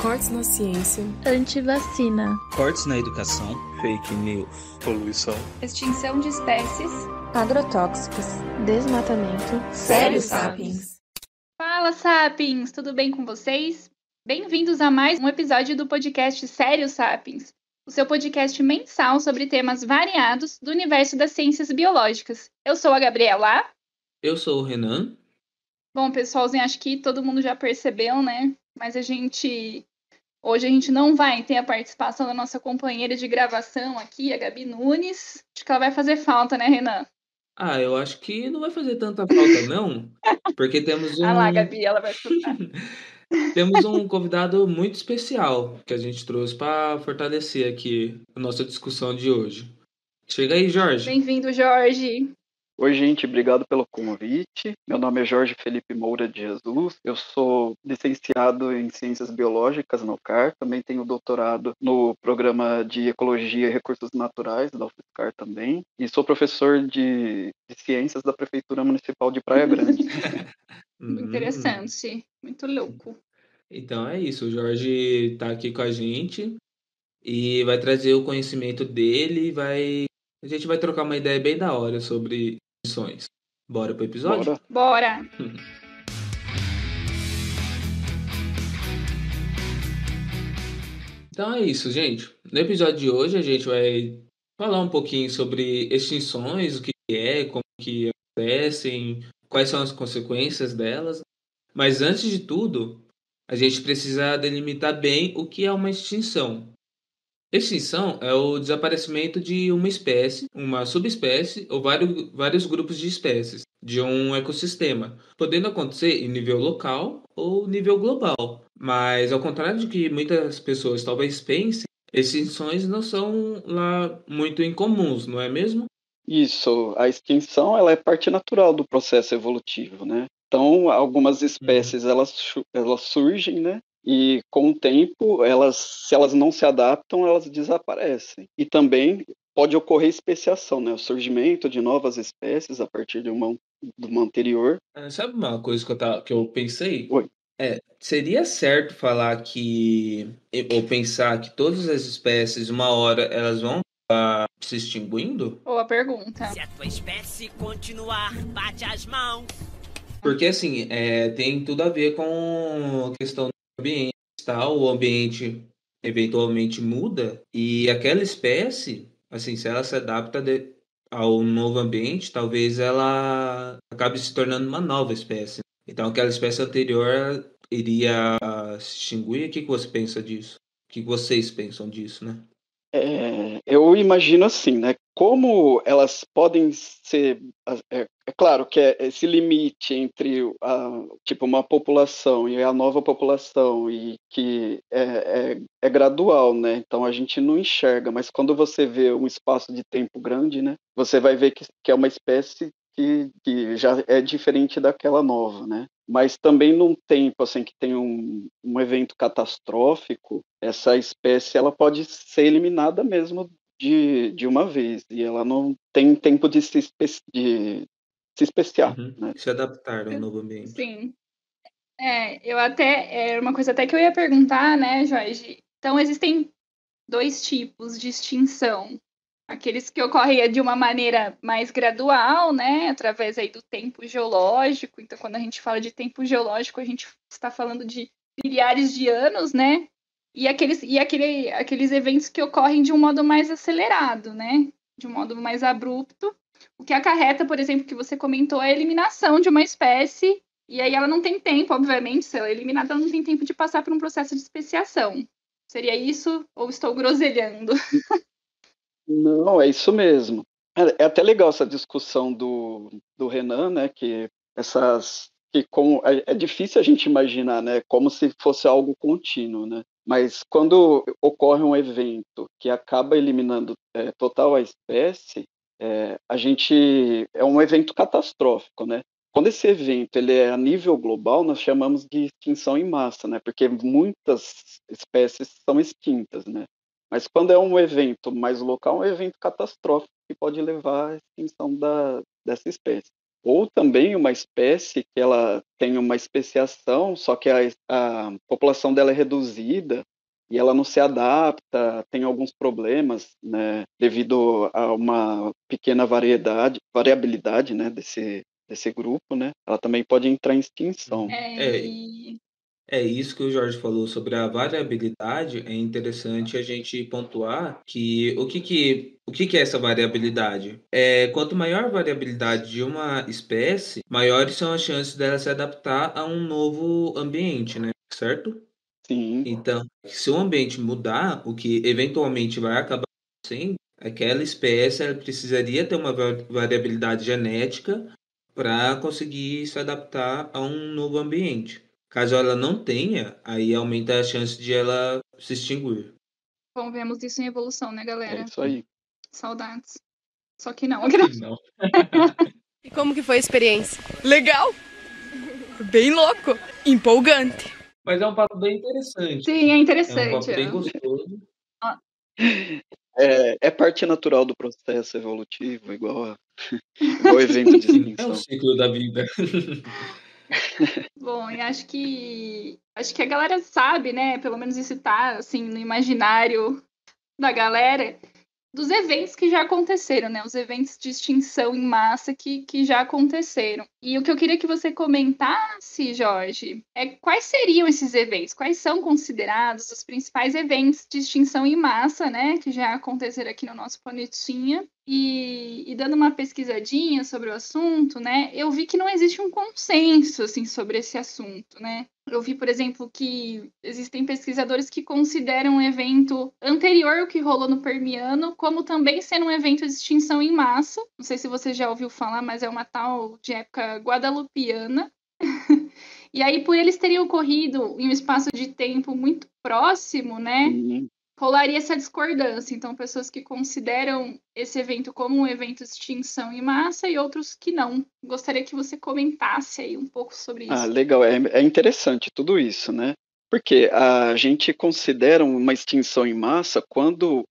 Cortes na ciência. Antivacina. Cortes na educação. Fake news. Poluição. Extinção de espécies. Agrotóxicos. Desmatamento. Sério Sapiens. Fala, Sapiens! Tudo bem com vocês? Bem-vindos a mais um episódio do podcast Sério Sapiens, o seu podcast mensal sobre temas variados do universo das ciências biológicas. Eu sou a Gabriela. Eu sou o Renan. Bom, pessoalzinho, acho que todo mundo já percebeu, né? Mas hoje a gente não vai ter a participação da nossa companheira de gravação aqui, a Gabi Nunes. Acho que ela vai fazer falta, né, Renan? Eu acho que não vai fazer tanta falta, não, porque temos Ah lá, Gabi, ela vai escutar. Temos um convidado muito especial que a gente trouxe para fortalecer aqui a nossa discussão de hoje. Chega aí, Jorge. Bem-vindo, Jorge. Oi, gente, obrigado pelo convite. Meu nome é Jorge Felipe Moura de Jesus. Eu sou licenciado em Ciências Biológicas na UFSCar. Também tenho doutorado no programa de Ecologia e Recursos Naturais da UFSCar também. E sou professor de Ciências da Prefeitura Municipal de Praia Grande. Interessante, muito louco. Então é isso, o Jorge está aqui com a gente e vai trazer o conhecimento dele a gente vai trocar uma ideia bem da hora sobre missões. Bora pro episódio? Bora! Então é isso, gente. No episódio de hoje a gente vai falar um pouquinho sobre extinções, o que é, como que acontecem, quais são as consequências delas. Mas antes de tudo, a gente precisa delimitar bem o que é uma extinção. Extinção é o desaparecimento de uma espécie, uma subespécie ou vários grupos de espécies de um ecossistema, podendo acontecer em nível local ou nível global. Mas, ao contrário de que muitas pessoas talvez pensem, extinções não são lá muito incomuns, não é mesmo? Isso, a extinção ela é parte natural do processo evolutivo, né? Então, algumas espécies elas surgem, né? E com o tempo, se elas não se adaptam, elas desaparecem. E também pode ocorrer especiação, né? O surgimento de novas espécies a partir de uma anterior. Sabe uma coisa que eu pensei? Oi. Seria certo falar ou pensar que todas as espécies, uma hora, elas vão acabar se extinguindo? Boa pergunta. Se a tua espécie continuar, bate as mãos. Porque, assim, tem tudo a ver com a questão do ambiente, tal. O ambiente eventualmente muda e aquela espécie, assim, se ela se adapta ao novo ambiente, talvez ela acabe se tornando uma nova espécie. Então, aquela espécie anterior iria se extinguir. O que você pensa disso? O que vocês pensam disso, né? Eu imagino assim, né? Como elas podem ser... É claro que esse limite entre tipo uma população e a nova população e que é gradual, né? Então a gente não enxerga, mas quando você vê um espaço de tempo grande, né? Você vai ver que é uma espécie que já é diferente daquela nova, né? Mas também num tempo assim que tem um evento catastrófico, essa espécie ela pode ser eliminada mesmo de uma vez e ela não tem tempo de se especiar, né? Se adaptar ao novo ambiente. Sim. Uma coisa até que eu ia perguntar, né, Jorge? Então, existem dois tipos de extinção. Aqueles que ocorrem de uma maneira mais gradual, né, através aí do tempo geológico. Então, quando a gente fala de tempo geológico, a gente está falando de bilhares de anos, né? E aqueles eventos que ocorrem de um modo mais acelerado, né? De um modo mais abrupto. O que acarreta, por exemplo, que você comentou, a eliminação de uma espécie. E aí ela não tem tempo, obviamente, se ela é eliminada, ela não tem tempo de passar por um processo de especiação. Seria isso ou estou groselhando? Não, é isso mesmo. É até legal essa discussão do Renan, né? É difícil a gente imaginar, né? Como se fosse algo contínuo, né? Mas quando ocorre um evento que acaba eliminando total a espécie, é um evento catastrófico, né? Quando esse evento ele é a nível global, nós chamamos de extinção em massa, né? Porque muitas espécies são extintas, né? Mas quando é um evento mais local, é um evento catastrófico que pode levar à extinção dessa espécie. ou também uma espécie que ela tem uma especiação, só que a população dela é reduzida e ela não se adapta, tem alguns problemas, né, devido a uma pequena variabilidade, né, desse grupo, né, ela também pode entrar em extinção. É isso que o Jorge falou sobre a variabilidade. É interessante a gente pontuar que o que é essa variabilidade? Quanto maior a variabilidade de uma espécie, maiores são as chances dela se adaptar a um novo ambiente, né? Certo? Sim. Então, se o ambiente mudar, o que eventualmente vai acabar sendo, aquela espécie ela precisaria ter uma variabilidade genética para conseguir se adaptar a um novo ambiente. Caso ela não tenha, aí aumenta a chance de ela se extinguir. Bom, vemos isso em evolução, né, galera? É isso aí. Saudades. Só que não. Não. E como que foi a experiência? Legal! Bem louco! Empolgante! Mas é um papo bem interessante. Sim, é É um interessante. papo bem gostoso. É parte natural do processo evolutivo, igual evento de É o extinção. ciclo da vida. Bom, e acho que a galera sabe, né? Pelo menos isso tá assim no imaginário da galera, dos eventos que já aconteceram, né? Os eventos de extinção em massa que já aconteceram. E o que eu queria que você comentasse, Jorge, é quais seriam esses eventos? Quais são considerados os principais eventos de extinção em massa, né? Que já aconteceram aqui no nosso planetinha. E dando uma pesquisadinha sobre o assunto, né? Eu vi que não existe um consenso, assim, sobre esse assunto, né? Eu vi, por exemplo, que existem pesquisadores que consideram um evento anterior ao que rolou no Permiano como também sendo um evento de extinção em massa. Não sei se você já ouviu falar, mas é uma tal de época guadalupiana. E aí, por eles terem ocorrido em um espaço de tempo muito próximo, né? Rolaria essa discordância. Então, pessoas que consideram esse evento como um evento de extinção em massa e outros que não. Gostaria que você comentasse aí um pouco sobre isso. Legal. É interessante tudo isso, né? Porque a gente considera uma extinção em massa quando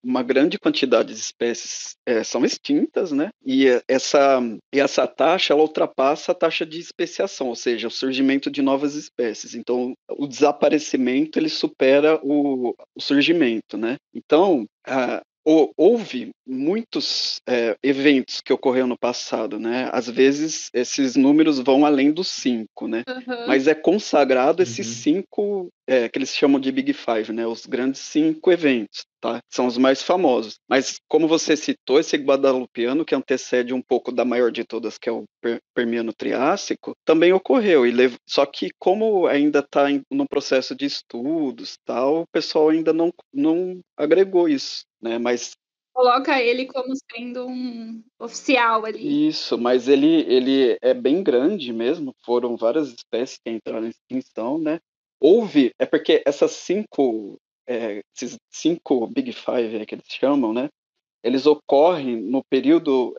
uma grande quantidade de espécies são extintas, né? E essa taxa ela ultrapassa a taxa de especiação, ou seja, o surgimento de novas espécies. Então, o desaparecimento ele supera o surgimento, né? Então, houve muitos eventos que ocorreram no passado, né? Às vezes esses números vão além dos 5, né? Mas é consagrado esses 5 que eles chamam de Big Five, né? Os grandes 5 eventos, tá? São os mais famosos. Mas como você citou, esse Guadalupiano, que antecede um pouco da maior de todas, que é o Permiano-Triássico, também ocorreu. Só que como ainda está no processo de estudos, tal, o pessoal ainda não agregou isso, né? Mas coloca ele como sendo um oficial ali. Isso, mas ele é bem grande mesmo, foram várias espécies que entraram em extinção, né? É porque esses 5 Big Five que eles chamam, né? Eles ocorrem no período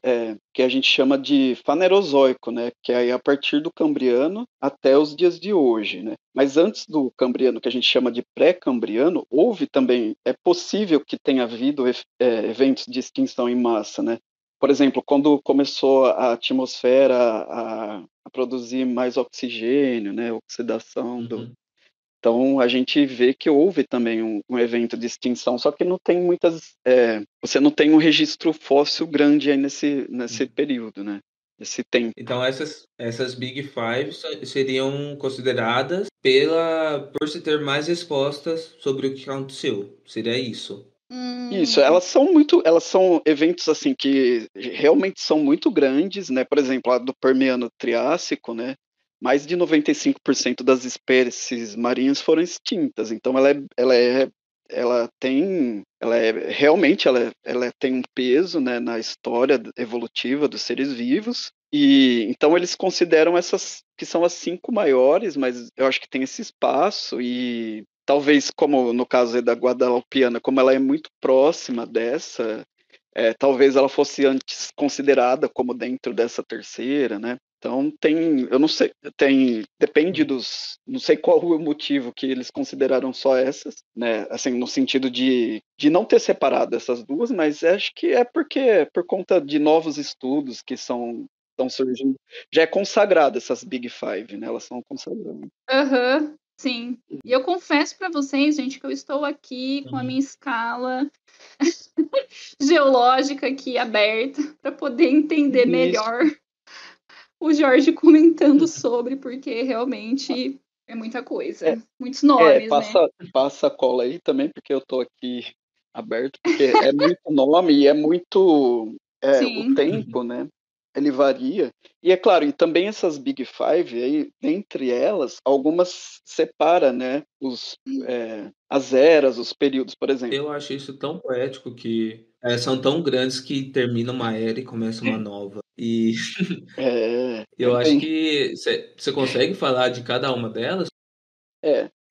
que a gente chama de Fanerozoico, né? Que é a partir do Cambriano até os dias de hoje, né? Mas antes do Cambriano, que a gente chama de pré-Cambriano, houve também, é possível que tenha havido eventos de extinção em massa, né? Por exemplo, quando começou a atmosfera a produzir mais oxigênio, né? Oxidação Então, a gente vê que houve também um evento de extinção, só que não tem você não tem um registro fóssil grande aí nesse período, né? Esse tempo. Então, essas Big Five seriam consideradas por se ter mais respostas sobre o que aconteceu. Seria isso? Isso, elas são eventos assim que realmente são muito grandes, né? Por exemplo, a do Permiano Triássico, né? Mais de 95% das espécies marinhas foram extintas. Então realmente ela tem um peso, né, na história evolutiva dos seres vivos. E então eles consideram essas que são as 5 maiores, mas eu acho que tem esse espaço e talvez, como no caso da Guadalupiana, como ela é muito próxima dessa, talvez ela fosse antes considerada como dentro dessa terceira, né? Então eu não sei, depende não sei qual o motivo que eles consideraram só essas, né? Assim, no sentido de não ter separado essas duas, mas acho que é por conta de novos estudos que são estão surgindo. Já é consagrada essas Big Five, né? Elas são consagradas. Aham, sim. E eu confesso pra vocês, gente, que eu estou aqui com a minha escala geológica aqui aberta para poder entender Isso. melhor o Jorge comentando sobre, porque realmente é muita coisa. Muitos nomes, né? Passa a cola aí também, porque eu tô aqui aberto, porque é muito nome e é muito Sim. o tempo, né? Ele varia. E é claro, e também essas Big Five, aí, entre elas, algumas separa, né? As eras, os períodos, por exemplo. Eu acho isso tão poético que são tão grandes que termina uma era e começa uma nova. E eu acho bem, que você consegue falar de cada uma delas?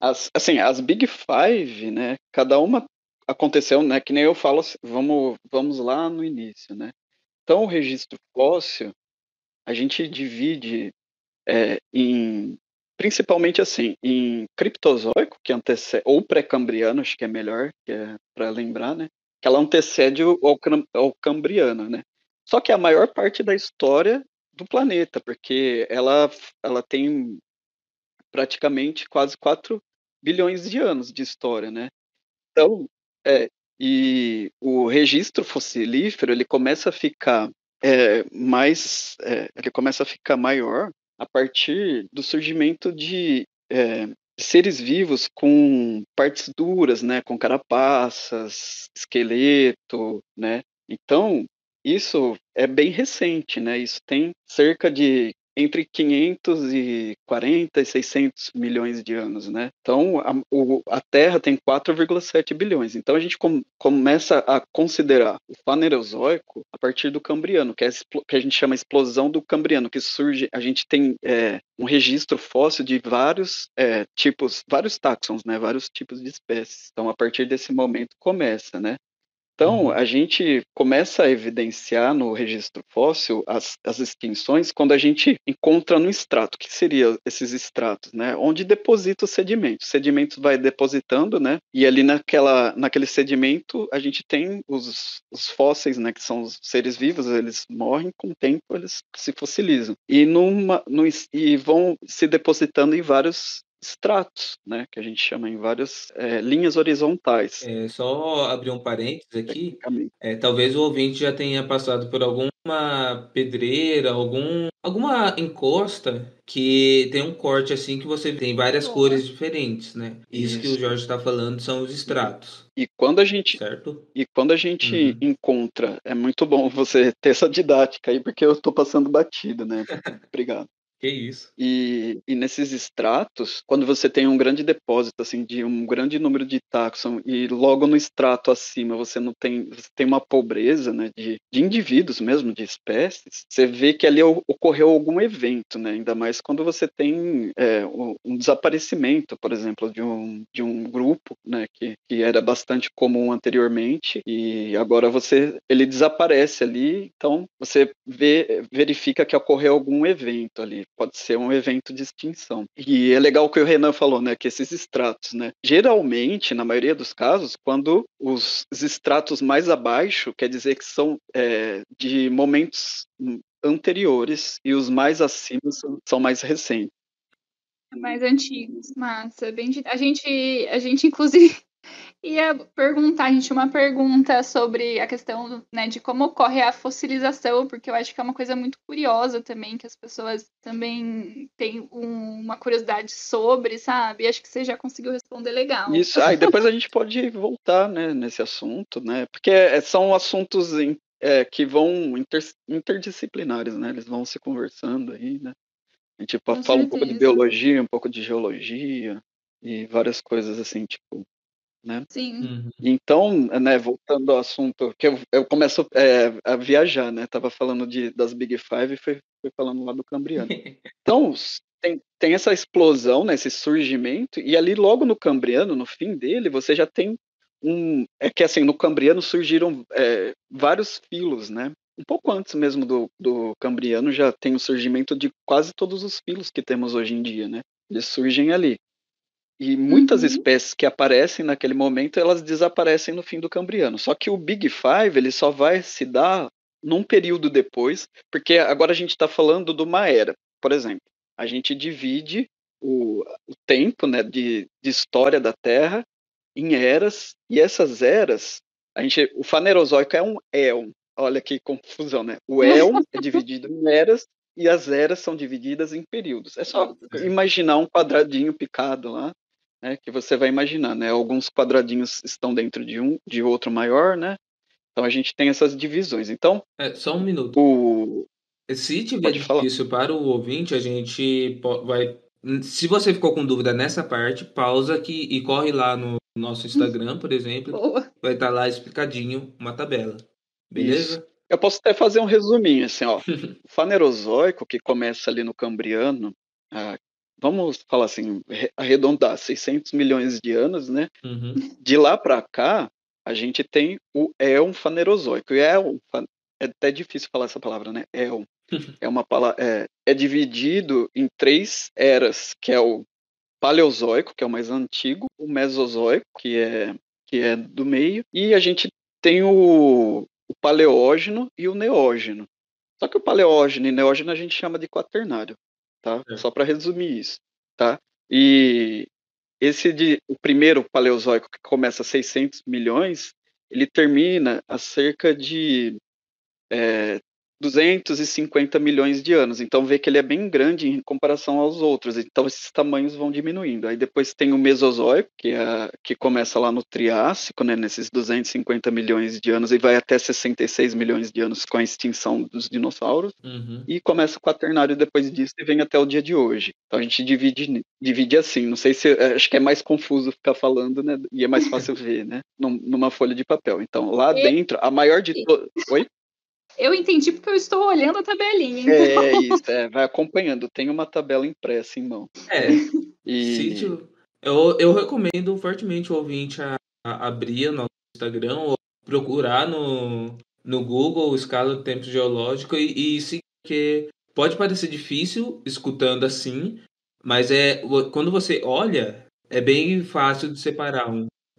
as Big Five, né? Cada uma aconteceu, né? Que nem eu falo, vamos lá no início, né? Então, o registro fóssil, a gente divide principalmente assim, em criptozoico, que antecede, ou pré-cambriano, acho que é melhor, que é para lembrar, né? Que ela antecede ao cambriano, né? Só que é a maior parte da história do planeta, porque ela tem praticamente quase 4 bilhões de anos de história, né? Então, e o registro fossilífero, ele começa a ficar ele começa a ficar maior a partir do surgimento de seres vivos com partes duras, né, com carapaças, esqueleto, né? Então, isso é bem recente, né? Isso tem cerca de entre 540 e 600 milhões de anos, né? Então, a Terra tem 4,7 bilhões. Então, a gente começa a considerar o Fanerozoico a partir do Cambriano, que a gente chama explosão do Cambriano, que surge, a gente tem um registro fóssil de vários tipos, vários táxons, né? Vários tipos de espécies. Então, a partir desse momento começa, né? Então, a gente começa a evidenciar no registro fóssil as extinções quando a gente encontra no extrato. O que seriam esses extratos, né? Onde deposita o sedimento. O sedimento vai depositando, né? E ali naquele sedimento a gente tem os fósseis, né? Que são os seres vivos, eles morrem, com o tempo eles se fossilizam. E vão se depositando em vários estratos, né, que a gente chama em várias linhas horizontais. Só abrir um parênteses aqui, talvez o ouvinte já tenha passado por alguma pedreira, alguma encosta que tem um corte assim que você tem várias cores diferentes, né? Isso que o Jorge está falando são os estratos. E quando a gente, certo? E quando a gente encontra, é muito bom você ter essa didática aí, porque eu estou passando batido, né? Obrigado. Que isso. E nesses estratos, quando você tem um grande depósito assim de um grande número de táxon e logo no extrato acima você tem uma pobreza, né, de indivíduos mesmo, de espécies, você vê que ali ocorreu algum evento, né? Ainda mais quando você tem um desaparecimento, por exemplo, de um grupo, né, que era bastante comum anteriormente e agora ele desaparece ali, então você verifica que ocorreu algum evento ali. Pode ser um evento de extinção. E é legal o que o Renan falou, né? Que esses estratos, né? Geralmente, na maioria dos casos, quando os estratos mais abaixo, quer dizer que são de momentos anteriores e os mais acima são mais recentes. Mais antigos, massa. A gente inclusive ia perguntar, a gente tinha uma pergunta sobre a questão, né, de como ocorre a fossilização, porque eu acho que é uma coisa muito curiosa também, que as pessoas também têm uma curiosidade sobre, sabe? Acho que você já conseguiu responder legal. Isso, e depois a gente pode voltar, né, nesse assunto, né? Porque são assuntos que vão interdisciplinares, né? Eles vão se conversando aí, né? A gente fala um pouco de biologia, um pouco de geologia e várias coisas assim, tipo, né? Sim. Então, né, voltando ao assunto, que eu começo a viajar, né? Tava falando das Big Five e fui falando lá do Cambriano. Então, tem essa explosão, né, esse surgimento, e ali logo no Cambriano, no fim dele, você já tem que assim, no Cambriano surgiram vários filos, né? Um pouco antes mesmo do Cambriano já tem o surgimento de quase todos os filos que temos hoje em dia, né? Eles surgem ali. E muitas espécies que aparecem naquele momento, elas desaparecem no fim do Cambriano. Só que o Big Five, ele só vai se dar num período depois, porque agora a gente está falando de uma era. Por exemplo, a gente divide o tempo, né, de história da Terra em eras, e essas eras, o Fanerozoico é um éon. Olha que confusão, né? O éon é dividido em eras e as eras são divididas em períodos. É só imaginar um quadradinho picado lá, né, que você vai imaginar, né? Alguns quadradinhos estão dentro de outro maior, né? Então a gente tem essas divisões. Então, Só um minuto. Se tiver Pode falar. difícil para o ouvinte, a gente vai. Se você ficou com dúvida nessa parte, pausa aqui e corre lá no nosso Instagram, por exemplo. Boa. Vai estar lá explicadinho uma tabela. Beleza? Isso. Eu posso até fazer um resuminho, assim, ó. O Fanerozoico, que começa ali no Cambriano, vamos falar assim, arredondar, 600 milhões de anos, né? Uhum. De lá para cá, a gente tem o éon Fanerozoico. E é até difícil falar essa palavra, né? Éon. É uma palavra, é dividido em 3 eras, que é o Paleozoico, que é o mais antigo, o Mesozoico, que é do meio, e a gente tem o Paleógeno e o Neógeno. Só que o Paleógeno e Neógeno a gente chama de Quaternário, tá? Só para resumir isso, tá? E o primeiro Paleozoico, que começa a 600 milhões, ele termina a cerca de 250 milhões de anos. Então vê que ele é bem grande em comparação aos outros. Então esses tamanhos vão diminuindo. Aí depois tem o Mesozoico, que começa lá no Triássico, né, nesses 250 milhões de anos e vai até 66 milhões de anos com a extinção dos dinossauros. Uhum. E começa o Quaternário depois disso e vem até o dia de hoje. Então a gente divide assim. Não sei se... Acho que é mais confuso ficar falando, né? E é mais fácil ver, né? Numa folha de papel. Então lá dentro, a maior de todas... Oi? Eu entendi porque eu estou olhando a tabelinha. Então. É isso, vai acompanhando. Tem uma tabela impressa em mão. Eu recomendo fortemente o ouvinte a abrir o nosso Instagram ou procurar no Google escala do tempo geológico e seguir, porque pode parecer difícil escutando assim, mas quando você olha, é bem fácil de separar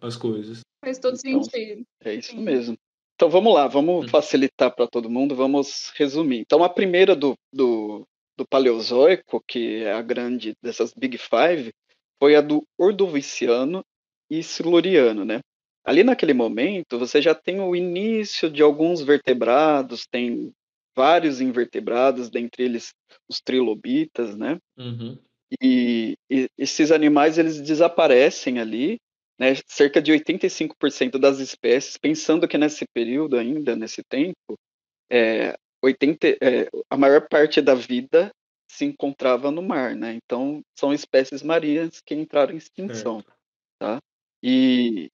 as coisas. Faz todo sentido. É isso mesmo. Então vamos lá, vamos facilitar para todo mundo, vamos resumir. Então a primeira do Paleozoico, que é a grande dessas Big Five, foi a do Ordoviciano e Siluriano, né? Ali naquele momento você já tem o início de alguns vertebrados, tem vários invertebrados, dentre eles os trilobitas, né? Uhum. E esses animais eles desaparecem ali, né, cerca de 85% das espécies, pensando que nesse período ainda, nesse tempo, a maior parte da vida se encontrava no mar, né? Então, são espécies marinhas que entraram em extinção, tá? E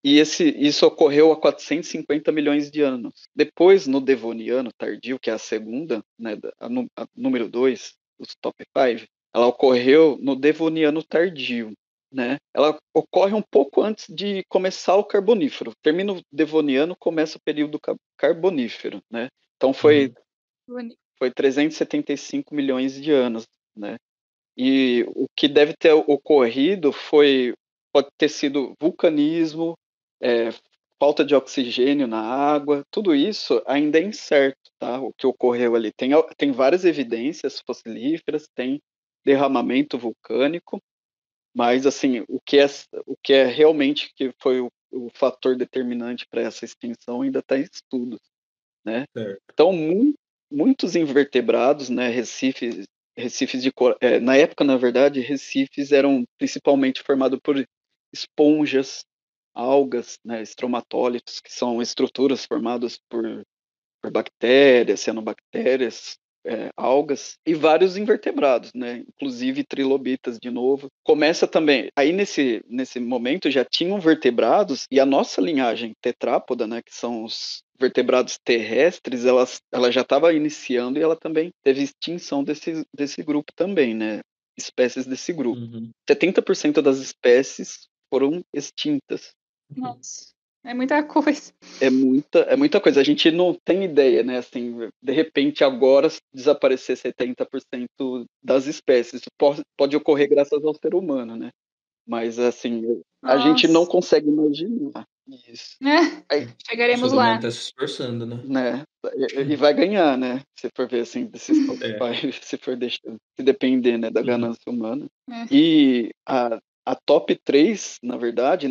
isso ocorreu há 450 milhões de anos. Depois, no Devoniano tardio, que é a segunda, né, a número 2, os top 5, ela ocorreu no Devoniano tardio, né? Ela ocorre um pouco antes de começar o Carbonífero. Termina o Devoniano, começa o período Carbonífero, né? Então foi 375 milhões de anos, né? E o que deve ter ocorrido pode ter sido vulcanismo, falta de oxigênio na água, tudo isso ainda é incerto, tá? O que ocorreu ali. Tem várias evidências fossilíferas, tem derramamento vulcânico, mas assim, o que é realmente que foi o fator determinante para essa extinção ainda está em estudos, né? Então, muitos invertebrados, né, recifes na época, na verdade, recifes eram principalmente formados por esponjas, algas, né, estromatólitos, que são estruturas formadas por bactérias, cianobactérias, algas e vários invertebrados, né? Inclusive trilobitas de novo. Começa também, aí nesse momento já tinham vertebrados e a nossa linhagem tetrápoda, né, que são os vertebrados terrestres, ela já estava iniciando e ela também teve extinção desse grupo também, né? Espécies desse grupo. 70% das espécies foram extintas. Nossa. É muita coisa. É muita coisa. A gente não tem ideia, né? Assim, de repente, agora desaparecer 70% das espécies. Isso pode ocorrer graças ao ser humano, né? Mas, assim, a gente não consegue imaginar. Isso. É, Aí, O chegaremos ser lá. humano tá se esforçando, né? né? E vai ganhar, né? Se for ver assim, desses top 5, se for deixar, se depender, né, da ganância humana. É. E a top 3, na verdade,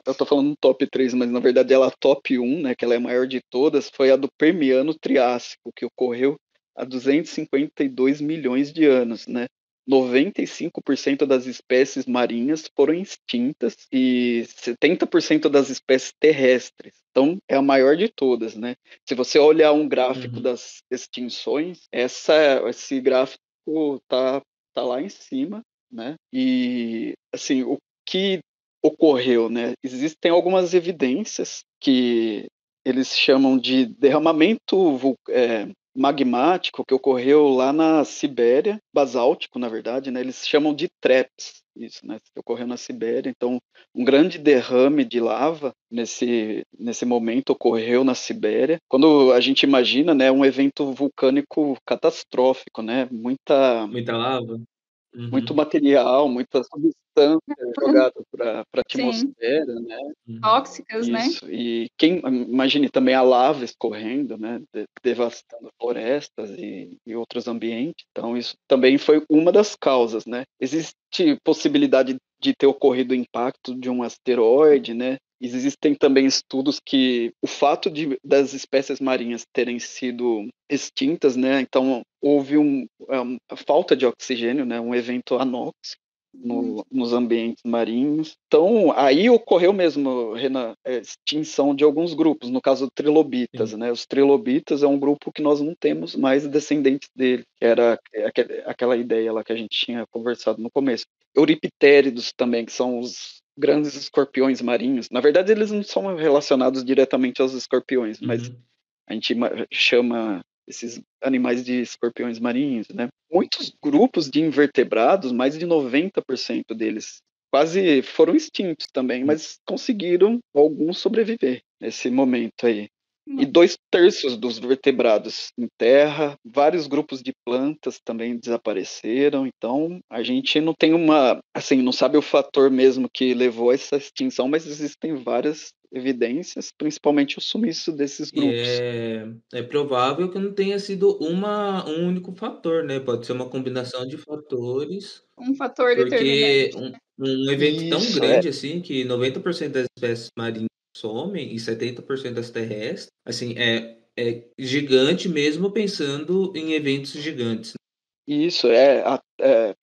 eu tô falando top 3, mas na verdade ela é a top 1, né, que ela é a maior de todas, foi a do Permiano Triássico, que ocorreu há 252 milhões de anos, né? 95% das espécies marinhas foram extintas e 70% das espécies terrestres. Então, é a maior de todas, né? Se você olhar um gráfico das extinções, esse gráfico tá lá em cima, né? E, assim, o que ocorreu, né? Existem algumas evidências que eles chamam de derramamento magmático que ocorreu lá na Sibéria, basáltico, na verdade, né? Eles chamam de TREPS, isso, né? Que ocorreu na Sibéria. Então, um grande derrame de lava nesse momento ocorreu na Sibéria. Quando a gente imagina, né, um evento vulcânico catastrófico, né? Muita lava? Muito Uhum. material, muita substância jogada para a Sim, atmosfera, né? Uhum. tóxicas, né? Isso. E imagine também a lava escorrendo, né? Devastando florestas e outros ambientes. Então, isso também foi uma das causas, né? Existe possibilidade de ter ocorrido o impacto de um asteroide, né? Existem também estudos que o fato das espécies marinhas terem sido extintas, né? Então, houve a falta de oxigênio, né? Um evento anóxico nos ambientes marinhos. Então, aí ocorreu mesmo, Renan, extinção de alguns grupos, no caso trilobitas, Sim. né? Os trilobitas é um grupo que nós não temos mais descendentes dele, que era aquela ideia lá que a gente tinha conversado no começo. Euriptéridos também, que são os grandes escorpiões marinhos. Na verdade, eles não são relacionados diretamente aos escorpiões, mas Uhum. a gente chama esses animais de escorpiões marinhos, né? Muitos grupos de invertebrados, mais de 90% deles, quase foram extintos também, mas conseguiram alguns sobreviver nesse momento aí. E 2/3 dos vertebrados em terra, vários grupos de plantas também desapareceram. Então, a gente não tem não sabe o fator mesmo que levou a essa extinção, mas existem várias evidências, principalmente o sumiço desses E grupos. é provável que não tenha sido um único fator, né? Pode ser uma combinação de fatores, Um fator porque determinante. um evento tão Isso, grande assim, que 90% das espécies marinhas somem e 70% das terrestres, assim, é gigante mesmo pensando em eventos gigantes. isso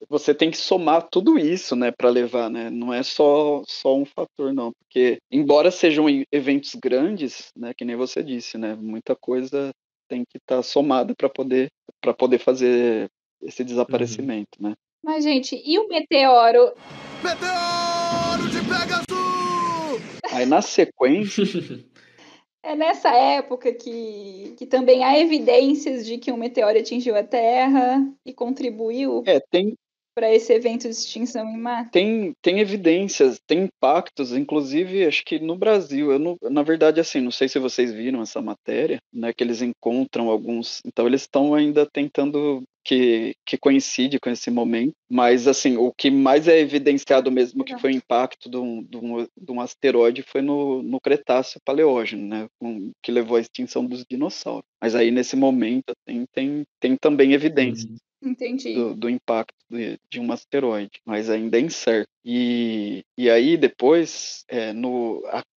você tem que somar tudo isso, né, para levar, né? Não é só um fator, não, porque embora sejam eventos grandes, né, que nem você disse, né, muita coisa tem que estar somada para poder fazer esse Uhum. desaparecimento, né? Mas, gente, e o meteoro? Meteoro de Pegasus! Aí na sequência, É nessa época que também há evidências de que um meteoro atingiu a Terra e contribuiu tem para esse evento de extinção em massa. Tem evidências, tem impactos, inclusive acho que no Brasil. Eu não, na verdade, assim, não sei se vocês viram essa matéria, né? Que eles encontram alguns. Então, eles estão ainda tentando que coincide com esse momento, mas assim, o que mais é evidenciado mesmo que foi o impacto de um asteroide foi no Cretáceo Paleógeno, né? Que levou à extinção dos dinossauros. Mas aí, nesse momento, tem também evidências Uhum. Entendi. do impacto de um asteroide, mas ainda é incerto. E aí depois,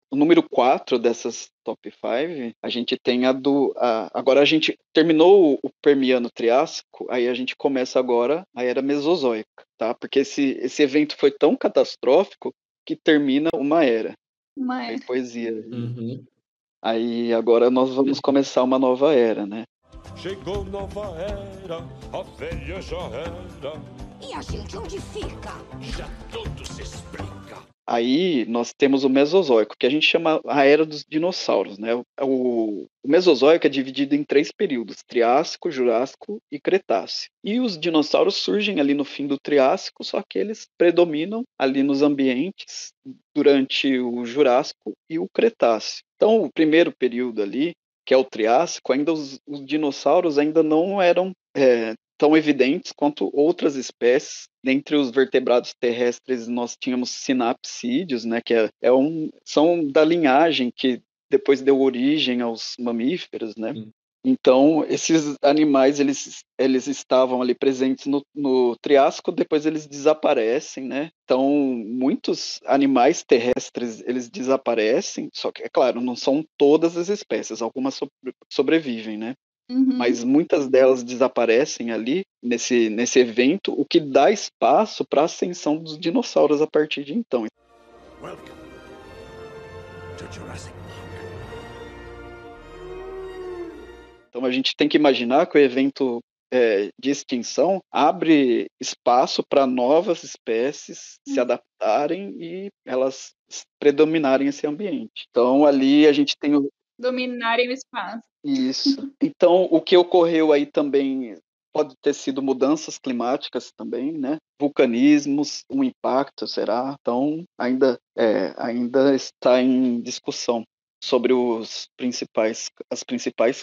o número 4 dessas top 5, a gente tem agora a gente terminou o Permiano Triássico, aí a gente começa agora a Era Mesozoica, tá? Porque esse evento foi tão catastrófico que termina uma era. Tem Mas poesia. Uhum. Aí agora nós vamos começar uma nova era, né? Chegou nova era, a velha já era. E a gente onde fica? Já tudo se explica. Aí nós temos o Mesozoico, que a gente chama a Era dos Dinossauros, né? O Mesozoico é dividido em 3 períodos: Triássico, Jurássico e Cretáceo. E os dinossauros surgem ali no fim do Triássico, só que eles predominam ali nos ambientes durante o Jurássico e o Cretáceo. Então, o primeiro período ali, que é o Triássico, ainda os dinossauros ainda não eram tão evidentes quanto outras espécies. Dentre os vertebrados terrestres, nós tínhamos sinapsídeos, né, que são da linhagem que depois deu origem aos mamíferos, né? Então, esses animais, eles estavam ali presentes no Triássico, depois eles desaparecem, né? Então, muitos animais terrestres, eles desaparecem, só que, é claro, não são todas as espécies, algumas sobrevivem, né? Mas muitas delas desaparecem ali, nesse evento, o que dá espaço para a ascensão dos dinossauros a partir de então. Welcome to Jurassic Park. Então a gente tem que imaginar que o evento de extinção abre espaço para novas espécies se adaptarem e elas predominarem esse ambiente. Então ali a gente tem Dominarem o espaço. Isso. Então o que ocorreu aí também pode ter sido mudanças climáticas também, né? Vulcanismos, um impacto, será? Então ainda está em discussão sobre as principais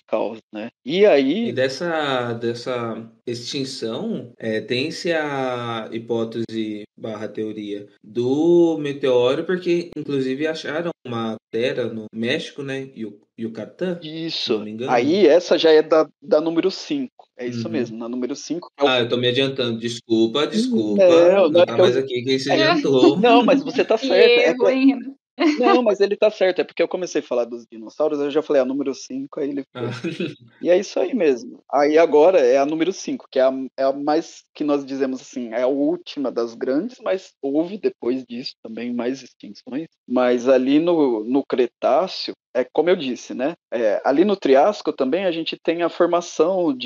causas, né? E aí... E dessa extinção, tem-se a hipótese / teoria do meteoro, porque inclusive acharam uma cratera no México, né? Yucatán, se não Isso. me engano. Aí essa já é da número 5. É isso mesmo, na número 5. Eu tô me adiantando. Desculpa. Não é Tá que mais aqui quem se adiantou. Não, mas você tá Que certo. erro, hein, Renan? Não, mas ele tá certo. É porque eu comecei a falar dos dinossauros, eu já falei a número 5, aí ele foi. E é isso aí mesmo. Aí agora é a número 5, que é a mais, que nós dizemos assim, é a última das grandes, mas houve depois disso também mais extinções. Mas ali no Cretáceo, como eu disse, né? Ali no Triássico também a gente tem a formação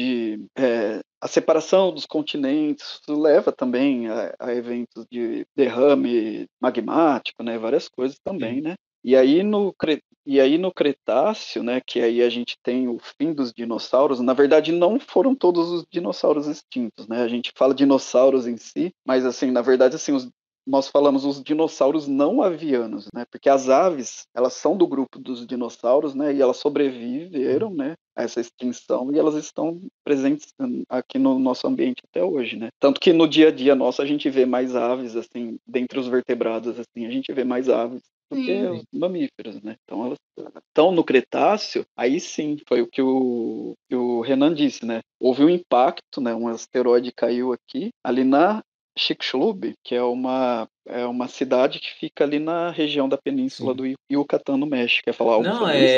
a separação dos continentes, isso leva também a eventos de derrame magmático, né? Várias coisas também, né? E aí no Cretáceo, né, que aí a gente tem o fim dos dinossauros, na verdade não foram todos os dinossauros extintos, né? A gente fala dinossauros em si, mas assim, na verdade assim, nós falamos os dinossauros não avianos, né? Porque as aves, elas são do grupo dos dinossauros, né? E elas sobreviveram, né, a essa extinção e elas estão presentes aqui no nosso ambiente até hoje, né? Tanto que no dia a dia nosso a gente vê mais aves, assim, dentre os vertebrados, assim, a gente vê mais aves do que os mamíferos, né? Então elas estão no Cretáceo, aí sim, foi o que o Renan disse, né? Houve um impacto, né? Um asteroide caiu aqui, ali na Chicxulub, que é uma cidade que fica ali na região da península do Yucatán, no México. Quer falar algo sobre isso,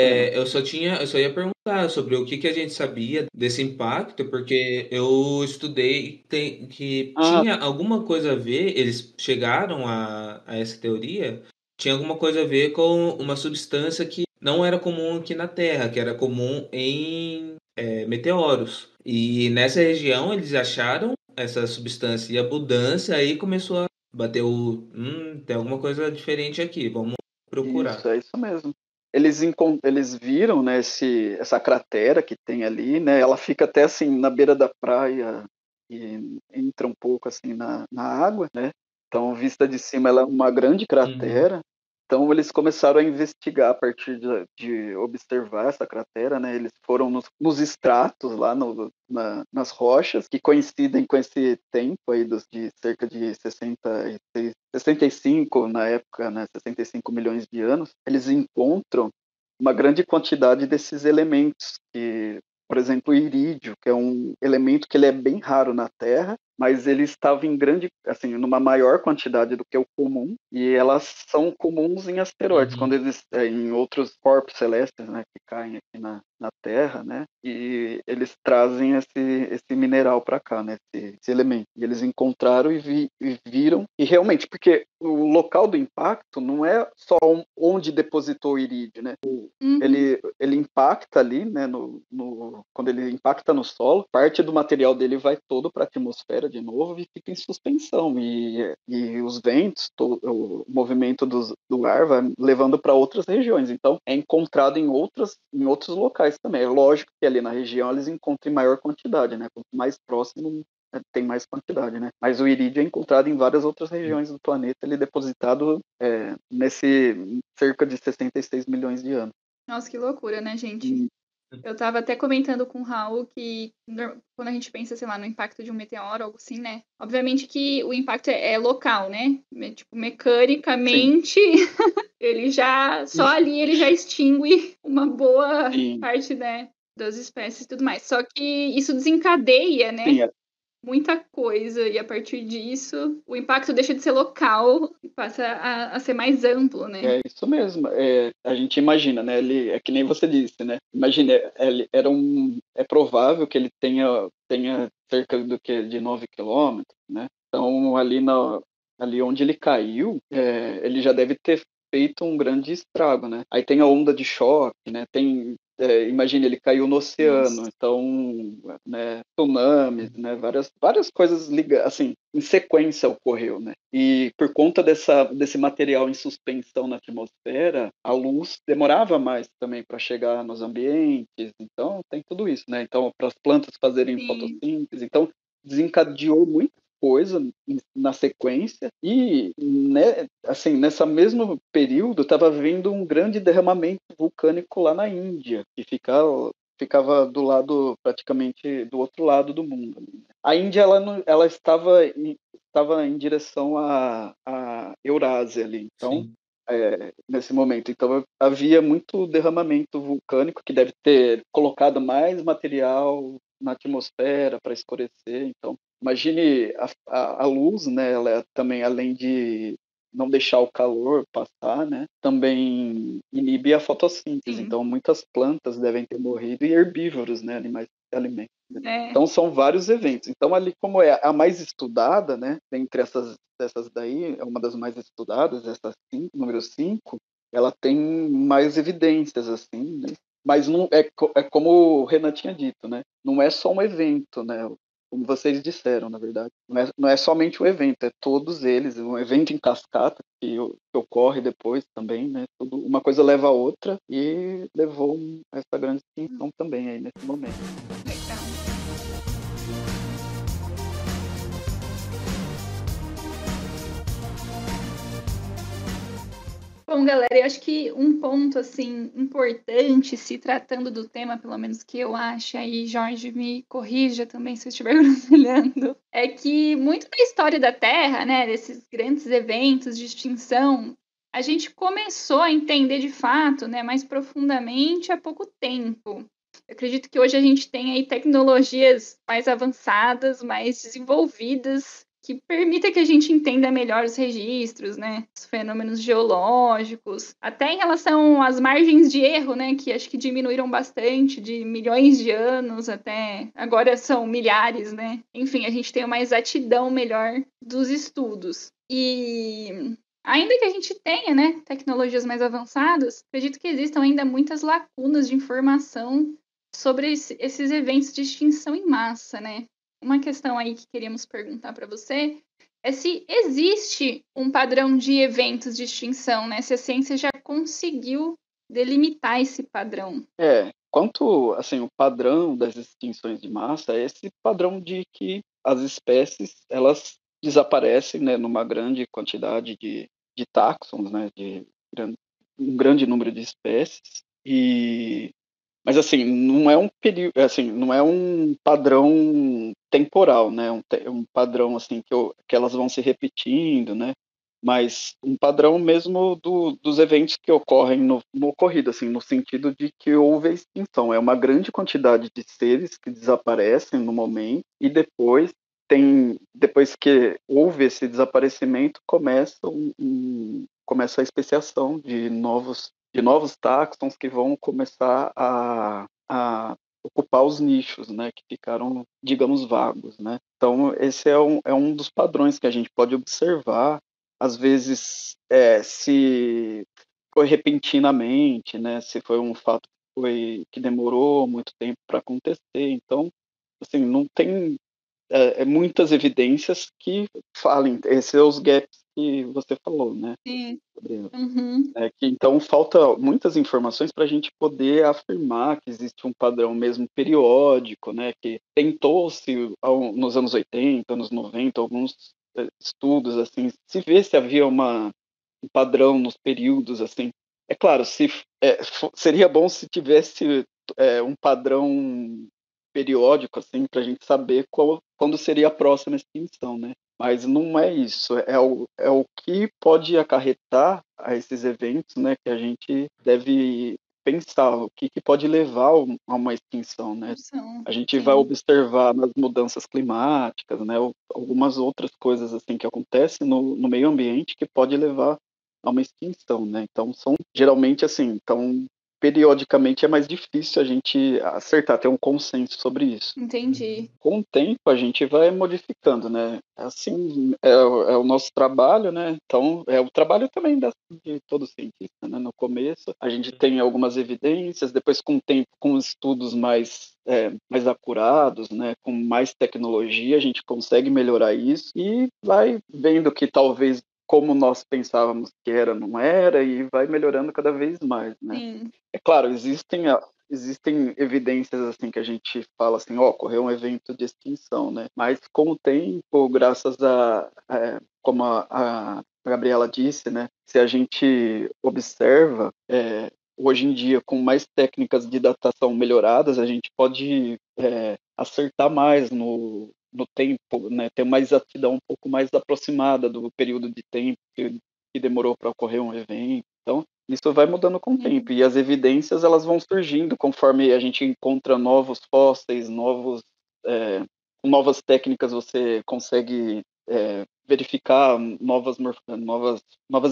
Renan? Eu só ia perguntar sobre o que a gente sabia desse impacto, porque eu estudei que tinha alguma coisa a ver, eles chegaram a essa teoria, tinha alguma coisa a ver com uma substância que não era comum aqui na Terra, que era comum em meteoros. E nessa região eles acharam essa substância em abundância, aí começou a bater tem alguma coisa diferente aqui, vamos procurar. Isso, é isso mesmo. Eles viram, né, essa cratera que tem ali, né? Ela fica até assim na beira da praia e entra um pouco assim na água, né? Então, vista de cima, ela é uma grande cratera. Então, eles começaram a investigar a partir de observar essa cratera, né? Eles foram nos estratos lá nas rochas, que coincidem com esse tempo aí de cerca de 65, na época, né? 65 milhões de anos. Eles encontram uma grande quantidade desses elementos, por exemplo, o irídio, que é um elemento que ele é bem raro na Terra, mas ele estava numa maior quantidade do que o comum, e elas são comuns em asteroides, quando eles em outros corpos celestes, né, que caem aqui na Terra, né, e eles trazem esse mineral para cá, né, esse elemento. E eles encontraram e viram, e realmente, porque o local do impacto não é só onde depositou o irídio, né, ele impacta ali, né, quando ele impacta no solo, parte do material dele vai todo para a atmosfera de novo e fica em suspensão, e os ventos, o movimento do ar vai levando para outras regiões, então é encontrado em outros locais também. É lógico que ali na região eles encontram em maior quantidade, né? Quanto mais próximo tem mais quantidade, né? Mas o irídio é encontrado em várias outras regiões do planeta, ele é depositado nesse cerca de 66 milhões de anos. Nossa, que loucura, né, gente? Eu estava até comentando com o Raul que quando a gente pensa, sei lá, no impacto de um meteoro, algo assim, né? Obviamente que o impacto é local, né? Tipo, mecanicamente, ele já, só ali ele já extingue uma boa Sim, parte, né, das espécies e tudo mais. Só que isso desencadeia, né? sim, Muita coisa, e a partir disso o impacto deixa de ser local e passa a ser mais amplo, né? é isso mesmo. A gente imagina, né? Ele, é que nem você disse, né? Imagina, é provável que ele tenha cerca de 9 quilômetros, né? Então, ali onde ele caiu, ele já deve ter feito um grande estrago, né? Aí tem a onda de choque, né? Imagina, ele caiu no oceano, Nossa. então, né, tsunamis, né, várias coisas assim, em sequência ocorreu, né? E por conta desse material em suspensão na atmosfera, a luz demorava mais também para chegar nos ambientes, então tem tudo isso, né? Então, para as plantas fazerem Sim. fotossíntese, então desencadeou muita coisa na sequência e, né, assim, nessa mesmo período estava havendo um grande derramamento vulcânico lá na Índia, que ficava praticamente do outro lado do mundo. A Índia ela estava em direção à Eurásia ali, então Sim. nesse momento. Então havia muito derramamento vulcânico que deve ter colocado mais material na atmosfera para escurecer. Então imagine a luz, né? Ela também, além de não deixar o calor passar, né? Também inibe a fotossíntese. Sim. Então muitas plantas devem ter morrido e herbívoros, né? Animais que se alimentam. É. Então são vários eventos. Então ali como é a mais estudada, né? Entre essas daí, é uma das mais estudadas, número 5, ela tem mais evidências assim, né? Mas não é como o Renan tinha dito, né? Não é só um evento, né? Como vocês disseram, na verdade. Não é somente um evento, é todos eles, um evento em cascata que ocorre depois também, né? Uma coisa leva a outra e levou a essa grande extinção também aí nesse momento. Legal. Bom, galera, eu acho que um ponto assim importante, se tratando do tema, pelo menos que eu acho, aí Jorge me corrija também se eu estiver groselhando, é que muito da história da Terra, né, desses grandes eventos de extinção, a gente começou a entender de fato, né, mais profundamente há pouco tempo. Eu acredito que hoje a gente tem aí tecnologias mais avançadas, mais desenvolvidas, que permita que a gente entenda melhor os registros, né, os fenômenos geológicos, até em relação às margens de erro, né, que acho que diminuíram bastante, de milhões de anos até agora são milhares, né. Enfim, a gente tem uma exatidão melhor dos estudos. E ainda que a gente tenha, né, tecnologias mais avançadas, acredito que existam ainda muitas lacunas de informação sobre esses eventos de extinção em massa, né? Uma questão aí que queríamos perguntar para você é se existe um padrão de eventos de extinção, né? Se a ciência já conseguiu delimitar esse padrão. Quanto assim, o padrão das extinções de massa é esse padrão de que as espécies elas desaparecem, né, numa grande quantidade de táxons, né, um grande número de espécies mas assim, não é um período, assim, não é um padrão temporal, né? Um padrão assim que elas vão se repetindo, né? Mas um padrão mesmo dos eventos que ocorrem no ocorrido, assim, no sentido de que houve a extinção. É uma grande quantidade de seres que desaparecem no momento e depois que houve esse desaparecimento, começa a especiação de novos táxons que vão começar a ocupar os nichos, né, que ficaram, digamos, vagos, né. Então, esse é um dos padrões que a gente pode observar, às vezes, se foi repentinamente, né, se foi um fato que demorou muito tempo para acontecer. Então, assim, não tem muitas evidências que falem, esses são os gaps que você falou, né, Sim. Gabriela. Uhum. Então falta muitas informações para a gente poder afirmar que existe um padrão mesmo periódico, né? Que tentou-se nos anos 80, anos 90, alguns estudos assim, se vê se havia um padrão nos períodos assim. É claro, seria bom se tivesse um padrão periódico, assim, para a gente saber quando seria a próxima extinção, né? Mas não é isso, é o que pode acarretar a esses eventos, né, que a gente deve pensar, o que pode levar a uma extinção, né? A gente vai observar nas mudanças climáticas, né, algumas outras coisas assim que acontecem no meio ambiente que pode levar a uma extinção, né? Então geralmente assim, periodicamente é mais difícil a gente acertar, ter um consenso sobre isso. Entendi. Com o tempo a gente vai modificando, né? Assim, é o nosso trabalho, né? Então, é o trabalho também de todo cientista, né? No começo, a gente tem algumas evidências, depois com o tempo, com estudos mais acurados, né? Com mais tecnologia, a gente consegue melhorar isso e vai vendo que talvez como nós pensávamos que era, não era, e vai melhorando cada vez mais, né? Sim. É claro, existem evidências assim que a gente fala assim, ocorreu um evento de extinção, né? Mas com o tempo, graças como a Gabriela disse, né? Se a gente observa, hoje em dia, com mais técnicas de datação melhoradas, a gente pode acertar mais no tempo, né? Ter mais exatidão um pouco mais aproximada do período de tempo que demorou para ocorrer um evento. Então, isso vai mudando com o tempo e as evidências elas vão surgindo conforme a gente encontra novos fósseis, novas técnicas você consegue verificar novas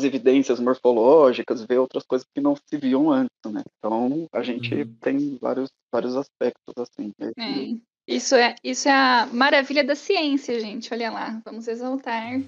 evidências morfológicas, ver outras coisas que não se viam antes, né? Então a gente tem vários aspectos assim. Isso é a maravilha da ciência, gente. Olha lá, vamos exaltar.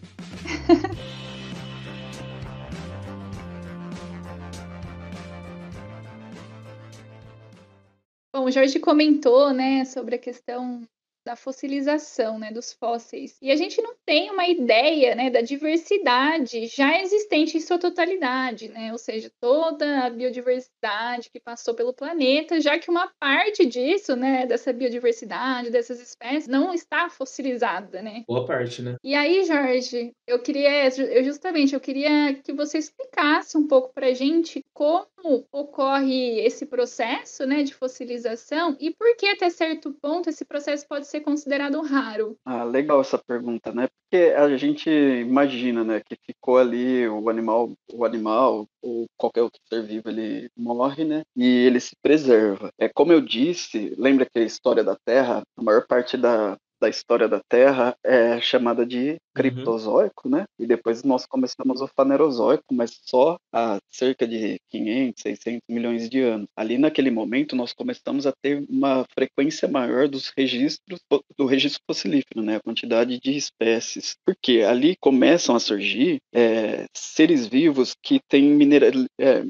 Bom, o Jorge comentou, né, sobre a questão da fossilização, né, dos fósseis. E a gente não tem uma ideia, né, da diversidade já existente em sua totalidade, né? Ou seja, toda a biodiversidade que passou pelo planeta, já que uma parte disso, né, dessa biodiversidade, dessas espécies, não está fossilizada, né? Boa parte, né? E aí, Jorge, eu queria que você explicasse um pouco pra gente como ocorre esse processo, né, de fossilização e por que até certo ponto esse processo pode ser considerado raro. Legal essa pergunta, né? Porque a gente imagina, né, que ficou ali o animal ou qualquer outro ser vivo, ele morre, né? E ele se preserva. Como eu disse, lembra que a história da Terra, a maior parte da história da Terra é chamada de Criptozoico, né? E depois nós começamos o Fanerozoico, mas só há cerca de 500, 600 milhões de anos. Ali naquele momento nós começamos a ter uma frequência maior do registro fossilífero, né? A quantidade de espécies. Porque ali começam a surgir seres vivos que têm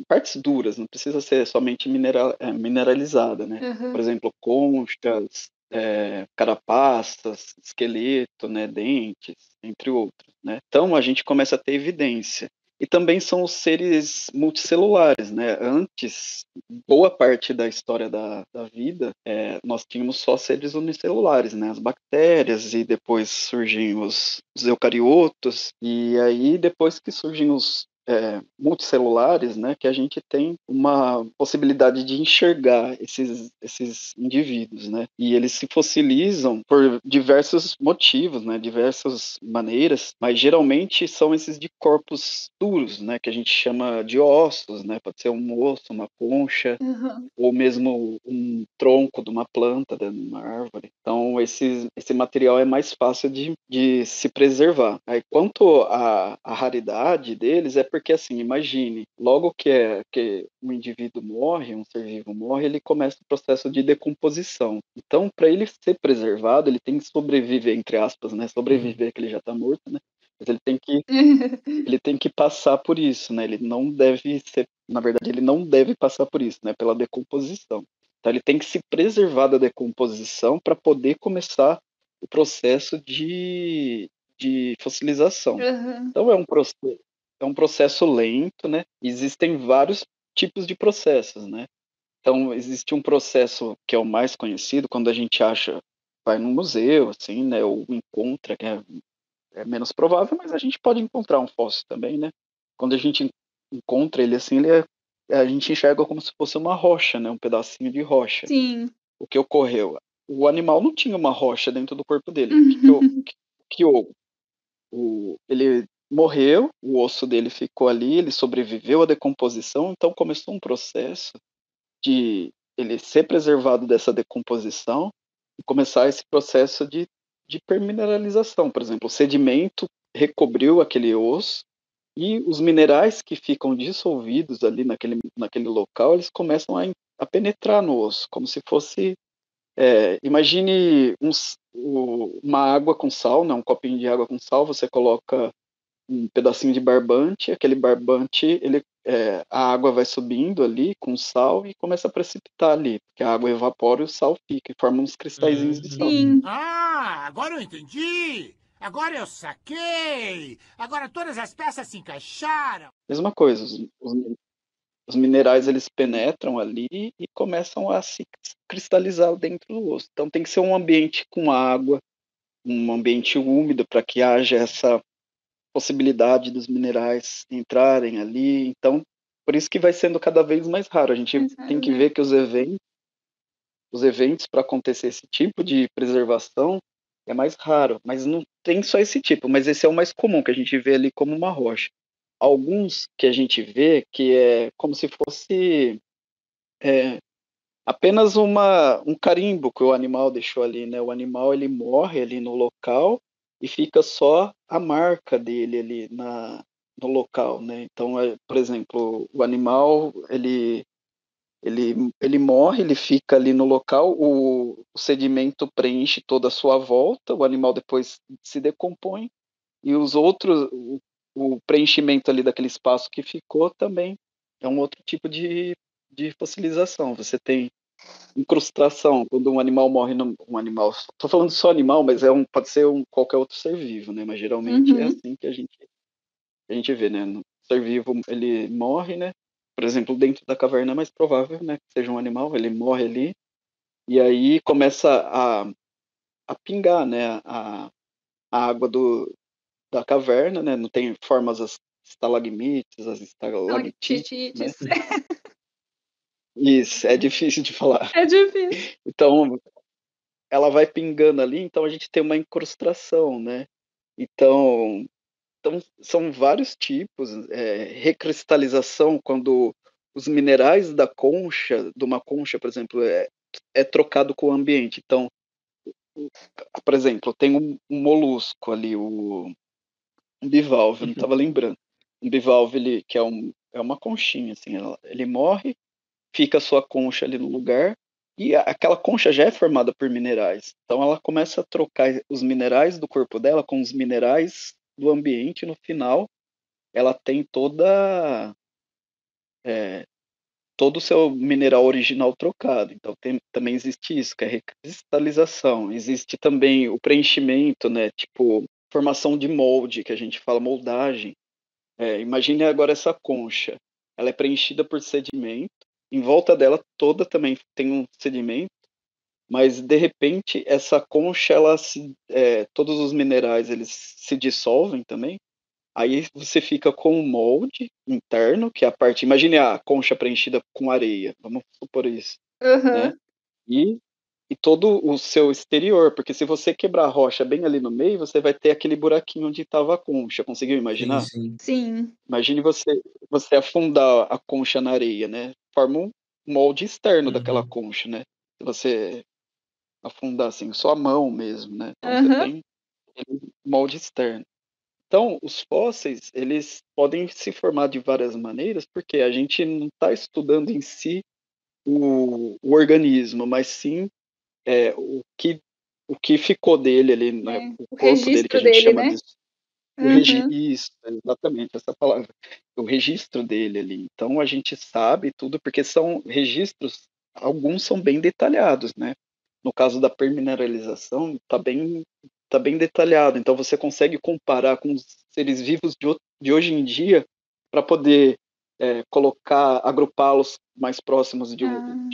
partes duras, não precisa ser somente mineralizada, né? Por exemplo, conchas, carapaças, esqueleto, né, dentes, entre outros, né? Então a gente começa a ter evidência. E também são os seres multicelulares, né? Antes, boa parte da história da vida, nós tínhamos só seres unicelulares, né? As bactérias, e depois surgem os eucariotos, e aí depois que surgem os multicelulares, né, que a gente tem uma possibilidade de enxergar esses indivíduos, né, e eles se fossilizam por diversos motivos, né, diversas maneiras, mas geralmente são esses de corpos duros, né, que a gente chama de ossos, né, pode ser um osso, uma concha, ou mesmo um tronco de uma planta, de uma árvore. Então esse material é mais fácil de se preservar. Aí quanto à raridade deles, porque assim, imagine, logo que um indivíduo morre, um ser vivo morre, ele começa o processo de decomposição. Então, para ele ser preservado, ele tem que sobreviver, entre aspas, né? Sobreviver, que ele já está morto, né? Mas ele tem que passar por isso, né? Ele não deve ser, na verdade, ele não deve passar por isso, né? Pela decomposição. Então, ele tem que se preservar da decomposição para poder começar o processo de fossilização. Então, é um processo lento, né? Existem vários tipos de processos, né? Então, existe um processo que é o mais conhecido, quando a gente vai num museu, assim, né? Ou encontra, que é menos provável, mas a gente pode encontrar um fóssil também, né? Quando a gente encontra ele, assim, ele é a gente enxerga como se fosse uma rocha, né? Um pedacinho de rocha. Sim. O que ocorreu? O animal não tinha uma rocha dentro do corpo dele. Que houve? Ele morreu, o osso dele ficou ali, ele sobreviveu à decomposição, então começou um processo de ele ser preservado dessa decomposição e começar esse processo de permineralização. Por exemplo, o sedimento recobriu aquele osso e os minerais que ficam dissolvidos ali naquele local, eles começam a penetrar no osso, como se fosse... imagine uma água com sal, né, um copinho de água com sal, você coloca um pedacinho de barbante, aquele barbante, a água vai subindo ali com sal e começa a precipitar ali, porque a água evapora e o sal fica, e forma uns cristalzinhos de sal. Sim. Ah, agora eu entendi! Agora eu saquei! Agora todas as peças se encaixaram! Mesma coisa, os minerais eles penetram ali e começam a se cristalizar dentro do osso. Então tem que ser um ambiente com água, um ambiente úmido para que haja essa possibilidade dos minerais entrarem ali. Então, por isso que vai sendo cada vez mais raro. A gente tem que ver que os eventos para acontecer esse tipo de preservação é mais raro, mas não tem só esse tipo, mas esse é o mais comum, que a gente vê ali como uma rocha. Alguns que a gente vê que é como se fosse apenas um carimbo que o animal deixou ali, né? O animal ele morre ali no local e fica só a marca dele ali no local, né? Então, por exemplo, o animal ele morre, ele fica ali no local, o sedimento preenche toda a sua volta, o animal depois se decompõe e os outros, o preenchimento ali daquele espaço que ficou também é um outro tipo de fossilização. Você tem incrustação, quando um animal morre, um animal, estou falando só animal, mas pode ser qualquer outro ser vivo, né? Mas geralmente é assim que a gente vê, né? O ser vivo, ele morre, né? Por exemplo, dentro da caverna é mais provável, né, que seja um animal, ele morre ali, e aí começa a pingar, né, a água da caverna, né? Não tem formas as estalagmites, as estalactites, né? Isso, é difícil de falar. É difícil. Então, ela vai pingando ali, então a gente tem uma incrustação, né? Então são vários tipos. Recristalização, quando os minerais de uma concha, por exemplo, é trocado com o ambiente. Então, por exemplo, tem um molusco ali, um bivalve, eu não estava lembrando. Um bivalve, que é uma conchinha, assim, ele morre, fica a sua concha ali no lugar, e aquela concha já é formada por minerais. Então ela começa a trocar os minerais do corpo dela com os minerais do ambiente, e no final ela tem todo o seu mineral original trocado. Então também existe isso, que é recristalização. Existe também o preenchimento, né? Tipo, formação de molde, que a gente fala moldagem. Imagine agora essa concha. Ela é preenchida por sedimento. Em volta dela toda também tem um sedimento. Mas, de repente, essa concha, todos os minerais eles se dissolvem também. Aí você fica com um molde interno, que é a parte... Imagine a concha preenchida com areia, vamos supor isso. Né? E todo o seu exterior, porque se você quebrar a rocha bem ali no meio, você vai ter aquele buraquinho onde estava a concha. Conseguiu imaginar? Sim. Imagine você afundar a concha na areia, né? Forma um molde externo daquela concha, né? Se você afundar assim, só a mão mesmo, né? Então você tem molde externo. Então, os fósseis, eles podem se formar de várias maneiras, porque a gente não está estudando em si o organismo, mas sim o que ficou dele ali, né? O corpo dele, que a gente chama, né? Isso, exatamente, essa palavra. O registro dele ali. Então, a gente sabe tudo, porque são registros, alguns são bem detalhados, né? No caso da permineralização, está bem detalhado. Então, você consegue comparar com os seres vivos de hoje em dia para poder agrupá-los mais próximos de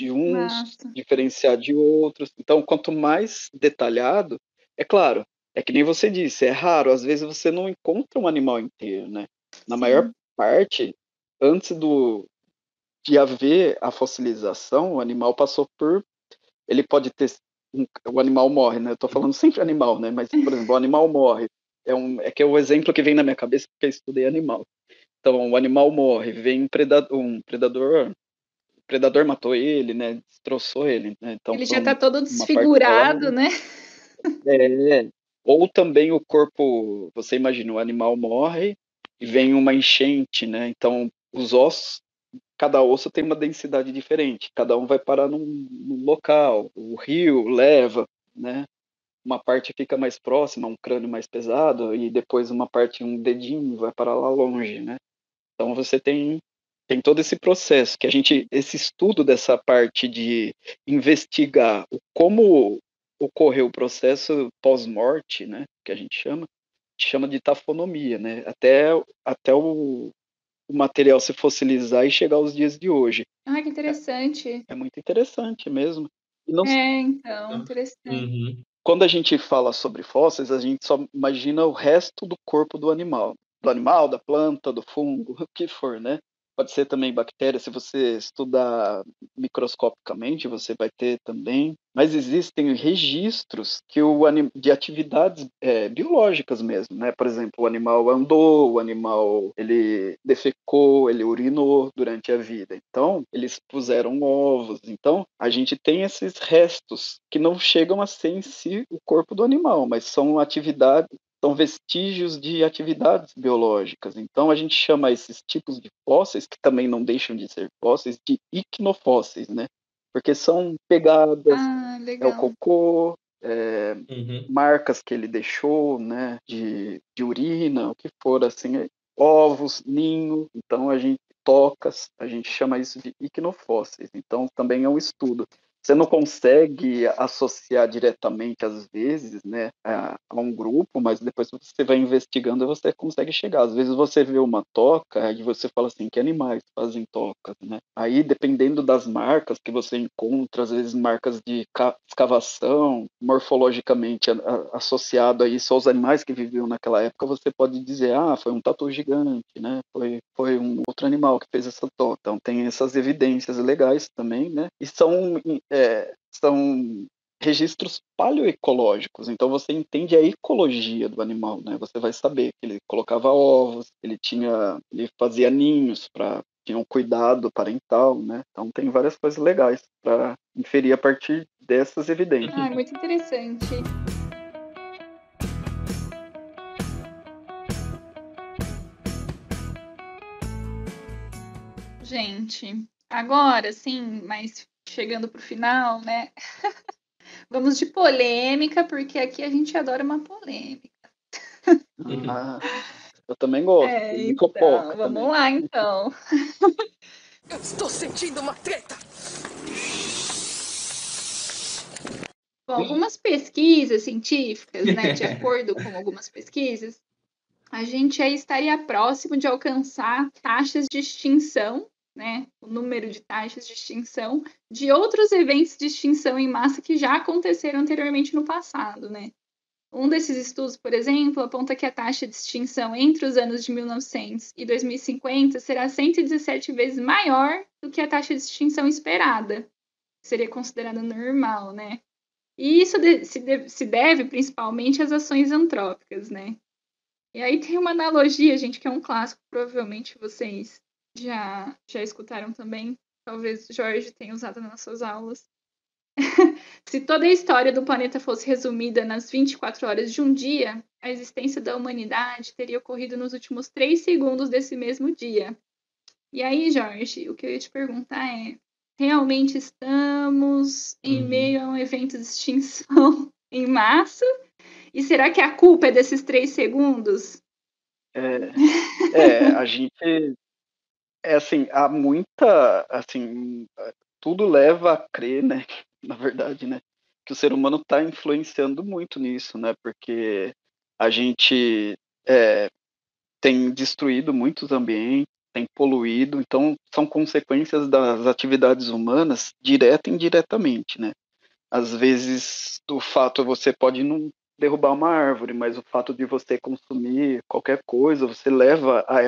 uns, massa. diferenciar de outros. Então, quanto mais detalhado, é claro, é que nem você disse, é raro, às vezes você não encontra um animal inteiro, né? Na maior parte, antes de haver a fossilização, o animal passou por... Ele pode ter... O animal morre, né? Eu tô falando sempre animal, né? Mas, por exemplo, o animal morre. É que é o exemplo que vem na minha cabeça porque eu estudei animal. Então, o animal morre, vem um predador... O predador matou ele, né? Destroçou ele, né? Então, Ele já tá todo uma parcela, desfigurado, né? Ou também o corpo... Você imagina, o animal morre e vem uma enchente, né? Então, os ossos, cada osso tem uma densidade diferente, cada um vai parar num local, o rio leva, né? Uma parte fica mais próxima, um crânio mais pesado, e depois uma parte, um dedinho, vai parar lá longe, né? Então você tem todo esse processo, esse estudo dessa parte de investigar como ocorreu o processo pós-morte, né? Que a gente chama de tafonomia, né? Até o material se fossilizar e chegar aos dias de hoje. Ah, que interessante. É muito interessante mesmo. Então, interessante. Quando a gente fala sobre fósseis, a gente só imagina o resto do corpo do animal, da planta, do fungo, o que for, né? Pode ser também bactéria, se você estudar microscopicamente, você vai ter também. Mas existem registros de atividades biológicas mesmo, né? Por exemplo, o animal andou, o animal ele defecou, ele urinou durante a vida. Então, eles puseram ovos. Então, a gente tem esses restos que não chegam a ser em si o corpo do animal, mas são vestígios de atividades biológicas. Então, a gente chama esses tipos de fósseis, que também não deixam de ser fósseis, de icnofósseis, né? Porque são pegadas, é o cocô, marcas que ele deixou, né? De urina, o que for, assim, ovos, ninho. Então, a gente chama isso de icnofósseis. Então, também é um estudo. Você não consegue associar diretamente, às vezes, né, a um grupo, mas depois você vai investigando e você consegue chegar. Às vezes você vê uma toca e você fala assim, que animais fazem tocas, né? Aí, dependendo das marcas que você encontra, às vezes marcas de escavação, morfologicamente associado a isso aos animais que viviam naquela época, você pode dizer, foi um tatu gigante, né? Foi um outro animal que fez essa toca. Então, tem essas evidências legais também, né? E são registros paleoecológicos, então você entende a ecologia do animal, né? Você vai saber que ele colocava ovos, ele fazia ninhos tinha um cuidado parental, né? Então tem várias coisas legais para inferir a partir dessas evidências. Muito interessante. Gente, agora sim, mas chegando pro final, né? Vamos de polêmica, porque aqui a gente adora uma polêmica. Eu também gosto. Então, vamos lá, então. Eu estou sentindo uma treta! Bom, algumas pesquisas científicas, né, de acordo com algumas pesquisas, a gente aí estaria próximo de alcançar taxas de extinção, né, o número de taxas de extinção de outros eventos de extinção em massa que já aconteceram anteriormente no passado, né? Um desses estudos, por exemplo, aponta que a taxa de extinção entre os anos de 1900 e 2050 será 117 vezes maior do que a taxa de extinção esperada, que seria considerada normal, né? E isso se deve principalmente às ações antrópicas, né? E aí tem uma analogia, gente, que é um clássico, provavelmente vocês já escutaram também, talvez o Jorge tenha usado nas suas aulas. Se toda a história do planeta fosse resumida nas 24 horas de um dia, a existência da humanidade teria ocorrido nos últimos 3 segundos desse mesmo dia. E aí, Jorge, o que eu ia te perguntar é, realmente estamos em meio a um evento de extinção em massa? E será que a culpa é desses 3 segundos? A gente... assim, há muita... assim, tudo leva a crer, né? Na verdade, né? Que o ser humano está influenciando muito nisso, né? Porque a gente tem destruído muitos ambientes, tem poluído, então são consequências das atividades humanas, direta e indiretamente, né? Às vezes, do fato você pode não derrubar uma árvore, mas o fato de você consumir qualquer coisa, você leva a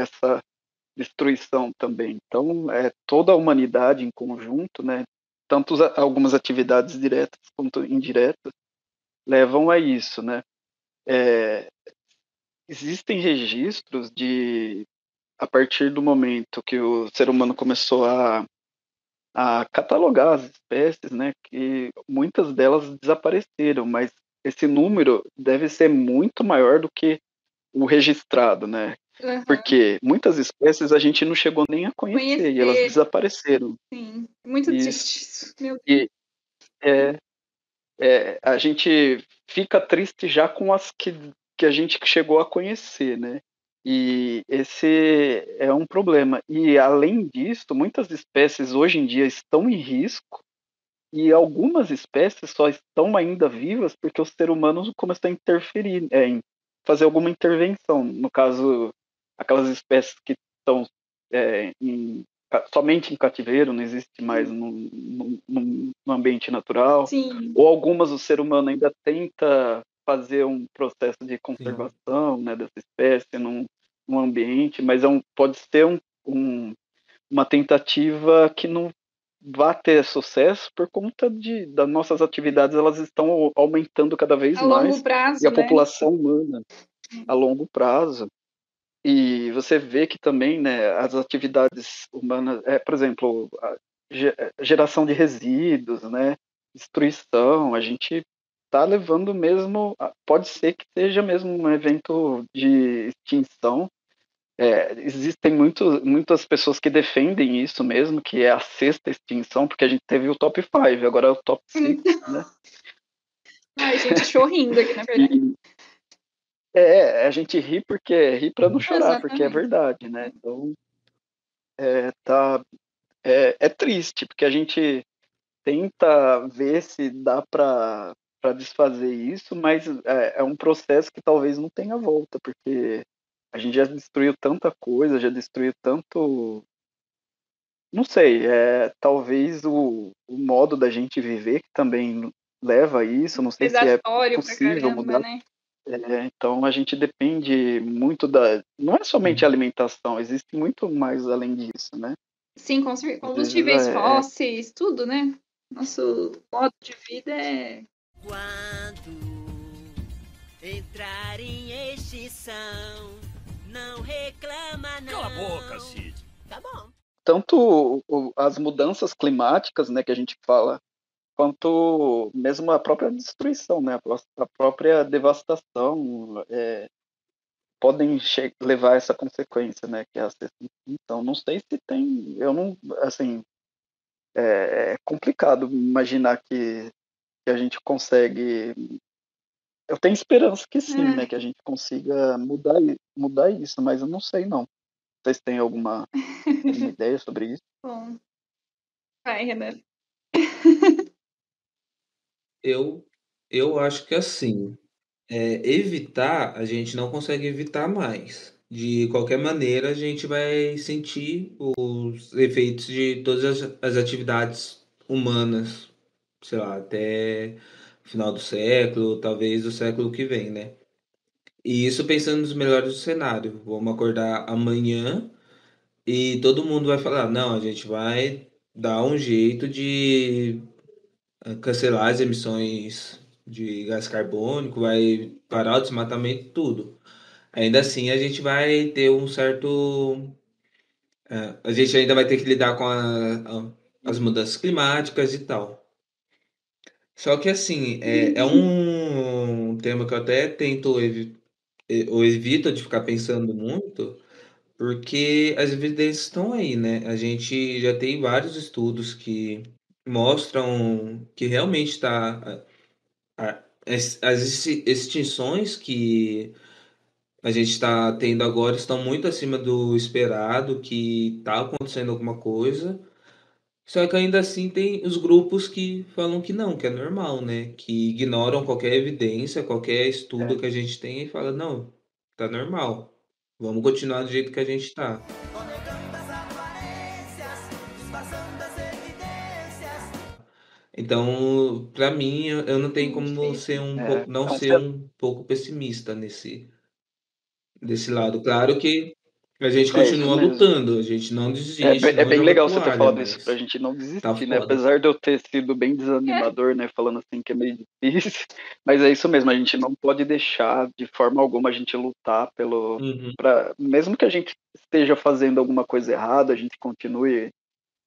destruição também. Então, toda a humanidade em conjunto, né, tanto algumas atividades diretas quanto indiretas, levam a isso, né? Existem registros a partir do momento que o ser humano começou a catalogar as espécies, né, que muitas delas desapareceram, mas esse número deve ser muito maior do que o registrado, né? Aham. Porque muitas espécies a gente não chegou nem a conhecer e elas desapareceram. Sim, muito triste isso. Meu Deus. E a gente fica triste já com as que a gente chegou a conhecer, né? E esse é um problema. E, além disso, muitas espécies hoje em dia estão em risco e algumas espécies só estão ainda vivas porque o ser humano começou a interferir, em fazer alguma intervenção. No caso, aquelas espécies que estão somente em cativeiro, não existe mais no ambiente natural. Sim. Ou algumas o ser humano ainda tenta fazer um processo de conservação, né, dessa espécie num ambiente, mas pode ser uma tentativa que não vai ter sucesso por conta das nossas atividades, elas estão aumentando cada vez a mais. longo prazo, e a né? população humana a longo prazo. E você vê que também, né, as atividades humanas, por exemplo, a geração de resíduos, né, destruição, a gente está levando mesmo, pode ser que seja mesmo um evento de extinção. Existem muitas pessoas que defendem isso mesmo, que é a sexta extinção, porque a gente teve o top 5, agora é o top 6, né? Ai, gente, achou rindo aqui, na verdade. A gente ri ri para não chorar, porque é verdade, né? Então, é triste, porque a gente tenta ver se dá para desfazer isso, mas é um processo que talvez não tenha volta, porque a gente já destruiu tanta coisa, já destruiu tanto. Não sei, talvez o modo da gente viver que também leva a isso, não sei se é possível mudar. Né? Então a gente depende muito não é somente a alimentação, existe muito mais além disso, né? Sim, combustíveis fósseis, tudo, né? Nosso modo de vida é... Quando entrar em extinção, não reclama não. Cala a boca, Cid. Tá bom. Tanto as mudanças climáticas, né, que a gente fala, quanto mesmo a própria destruição, né, a própria devastação, podem levar a essa consequência, né, que é a extinção. Não sei se tem, eu não, assim, é complicado imaginar que a gente consegue. Eu tenho esperança que sim, né, que a gente consiga mudar isso, mas eu não sei não. Vocês têm alguma ideia sobre isso? Bom, vai, Renan. Eu acho que assim, evitar, a gente não consegue evitar mais. De qualquer maneira, a gente vai sentir os efeitos de todas as atividades humanas, sei lá, até o final do século, talvez o século que vem, né? E isso pensando nos melhores do cenário. Vamos acordar amanhã e todo mundo vai falar: não, a gente vai dar um jeito de cancelar as emissões de gás carbônico, vai parar o desmatamento, tudo. Ainda assim, a gente vai ter um certo. A gente ainda vai ter que lidar com as mudanças climáticas e tal. Só que, assim, é um tema que eu até tento ou evito de ficar pensando muito, porque as evidências estão aí, né? A gente já tem vários estudos que mostram que realmente está. As extinções que a gente está tendo agora estão muito acima do esperado, que está acontecendo alguma coisa. Só que ainda assim tem os grupos que falam que não, que é normal, né? Que ignoram qualquer evidência, qualquer estudo que a gente tem e fala, não, tá normal. Vamos continuar do jeito que a gente tá. Então, para mim, eu não tenho como ser não ser um pouco pessimista desse lado. Claro que A gente continua lutando, a gente não desiste. É bem legal você ter toalha, falado mas isso, pra gente não desistir, tá né? foda. Apesar de eu ter sido bem desanimador, né? Falando assim que é meio difícil, mas é isso mesmo, a gente não pode deixar de forma alguma a gente lutar mesmo que a gente esteja fazendo alguma coisa errada, a gente continue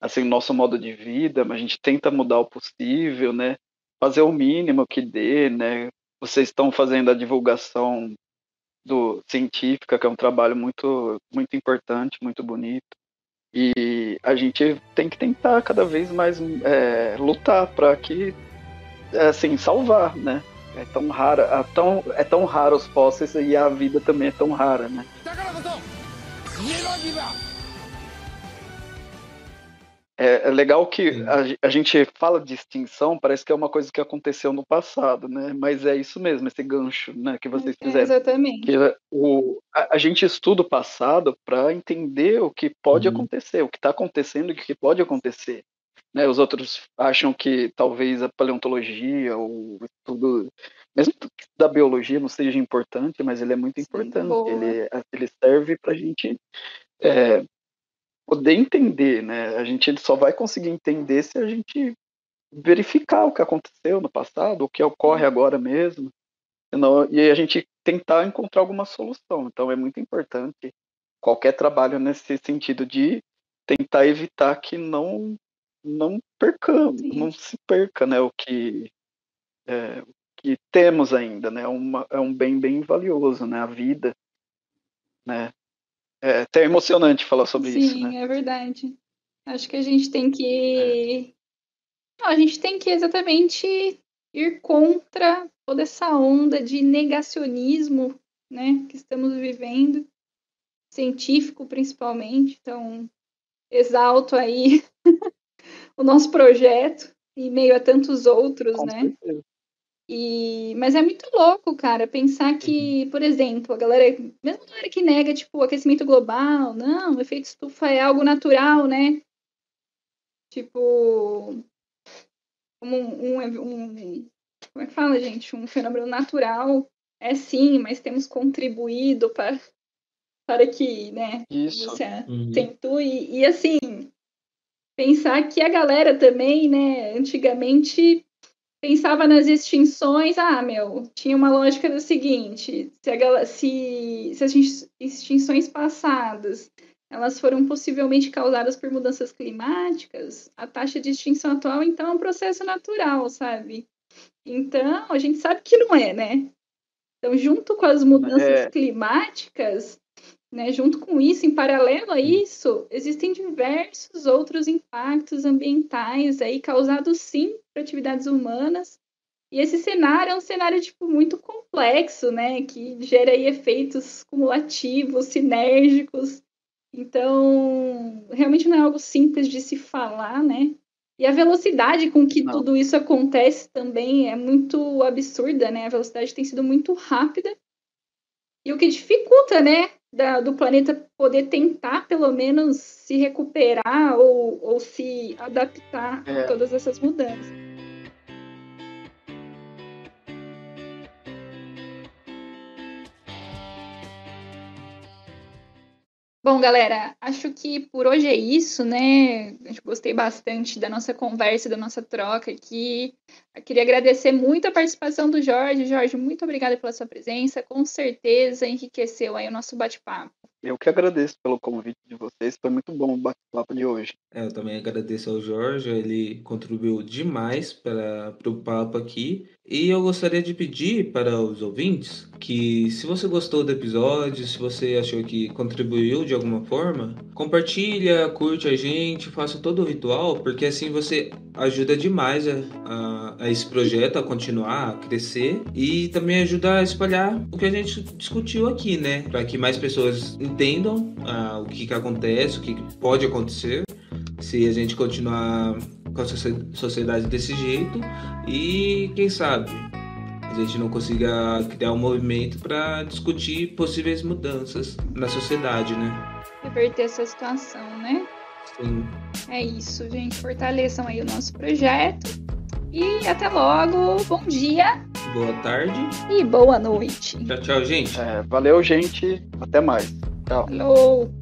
assim, o nosso modo de vida, mas a gente tenta mudar o possível, né? Fazer o mínimo que dê, né? Vocês estão fazendo a divulgação científica, que é um trabalho muito, muito importante, muito bonito. E a gente tem que tentar cada vez mais lutar para que, assim, salvar, né? É tão raro os fósseis e a vida também é tão rara, né? É legal que a gente fala de extinção, parece que é uma coisa que aconteceu no passado, né? Mas é isso mesmo, esse gancho, né, que vocês fizeram. Exatamente. Que a gente estuda o passado para entender o que pode acontecer, o que está acontecendo e o que pode acontecer. Né? Os outros acham que talvez a paleontologia ou o estudo, mesmo da biologia, não seja importante, mas ele é muito importante. Ele serve para a gente poder entender, né? A gente só vai conseguir entender se a gente verificar o que aconteceu no passado, o que ocorre agora mesmo, e a gente tentar encontrar alguma solução. Então é muito importante qualquer trabalho nesse sentido de tentar evitar que não se perca, né? O que temos ainda, né? É um bem bem valioso, né? A vida, né? É até emocionante falar sobre isso, né? Sim, é verdade. Acho que a gente tem que... A gente tem que exatamente ir contra toda essa onda de negacionismo, né, que estamos vivendo, científico principalmente. Então, exalto aí o nosso projeto, em meio a tantos outros, Com né? certeza. Mas é muito louco, cara, pensar que, por exemplo, mesmo a galera que nega, tipo, o aquecimento global, não, o efeito estufa é algo natural, né? Tipo, como é que fala, gente? Um fenômeno natural, sim, mas temos contribuído para que, né, você acentue. E assim, pensar que a galera também, né, antigamente pensava nas extinções, tinha uma lógica do seguinte, se as extinções passadas elas foram possivelmente causadas por mudanças climáticas, a taxa de extinção atual, então, é um processo natural, sabe? Então, a gente sabe que não é, né? Então, junto com as mudanças climáticas, né, junto com isso, em paralelo a isso, existem diversos outros impactos ambientais aí causados, sim, por atividades humanas. E esse cenário é um cenário, tipo, muito complexo, né? Que gera aí efeitos cumulativos, sinérgicos. Então, realmente não é algo simples de se falar, né? E a velocidade com que tudo isso acontece também é muito absurda, né? A velocidade tem sido muito rápida. E o que dificulta, né? Do planeta poder tentar, pelo menos, se recuperar ou se adaptar a todas essas mudanças. Bom, galera, acho que por hoje é isso, né? Eu gostei bastante da nossa conversa, da nossa troca aqui. Eu queria agradecer muito a participação do Jorge. Jorge, muito obrigada pela sua presença. Com certeza enriqueceu aí o nosso bate-papo. Eu que agradeço pelo convite de vocês. Foi muito bom o bate-papo de hoje. Eu também agradeço ao Jorge, ele contribuiu demais para o papo aqui. E eu gostaria de pedir para os ouvintes que, se você gostou do episódio, se você achou que contribuiu de alguma forma, compartilha, curte a gente, faça todo o ritual, porque assim você ajuda demais a esse projeto a continuar, a crescer, e também ajuda a espalhar o que a gente discutiu aqui, né? Para que mais pessoas entendam o que acontece, o que pode acontecer se a gente continuar com a sociedade desse jeito, e quem sabe a gente não consiga criar um movimento para discutir possíveis mudanças na sociedade, né? Reverter essa situação, né? Sim. É isso, gente. Fortaleçam aí o nosso projeto. E até logo. Bom dia. Boa tarde. E boa noite. Tchau, tchau, gente. Valeu, gente. Até mais. Tchau. Falou.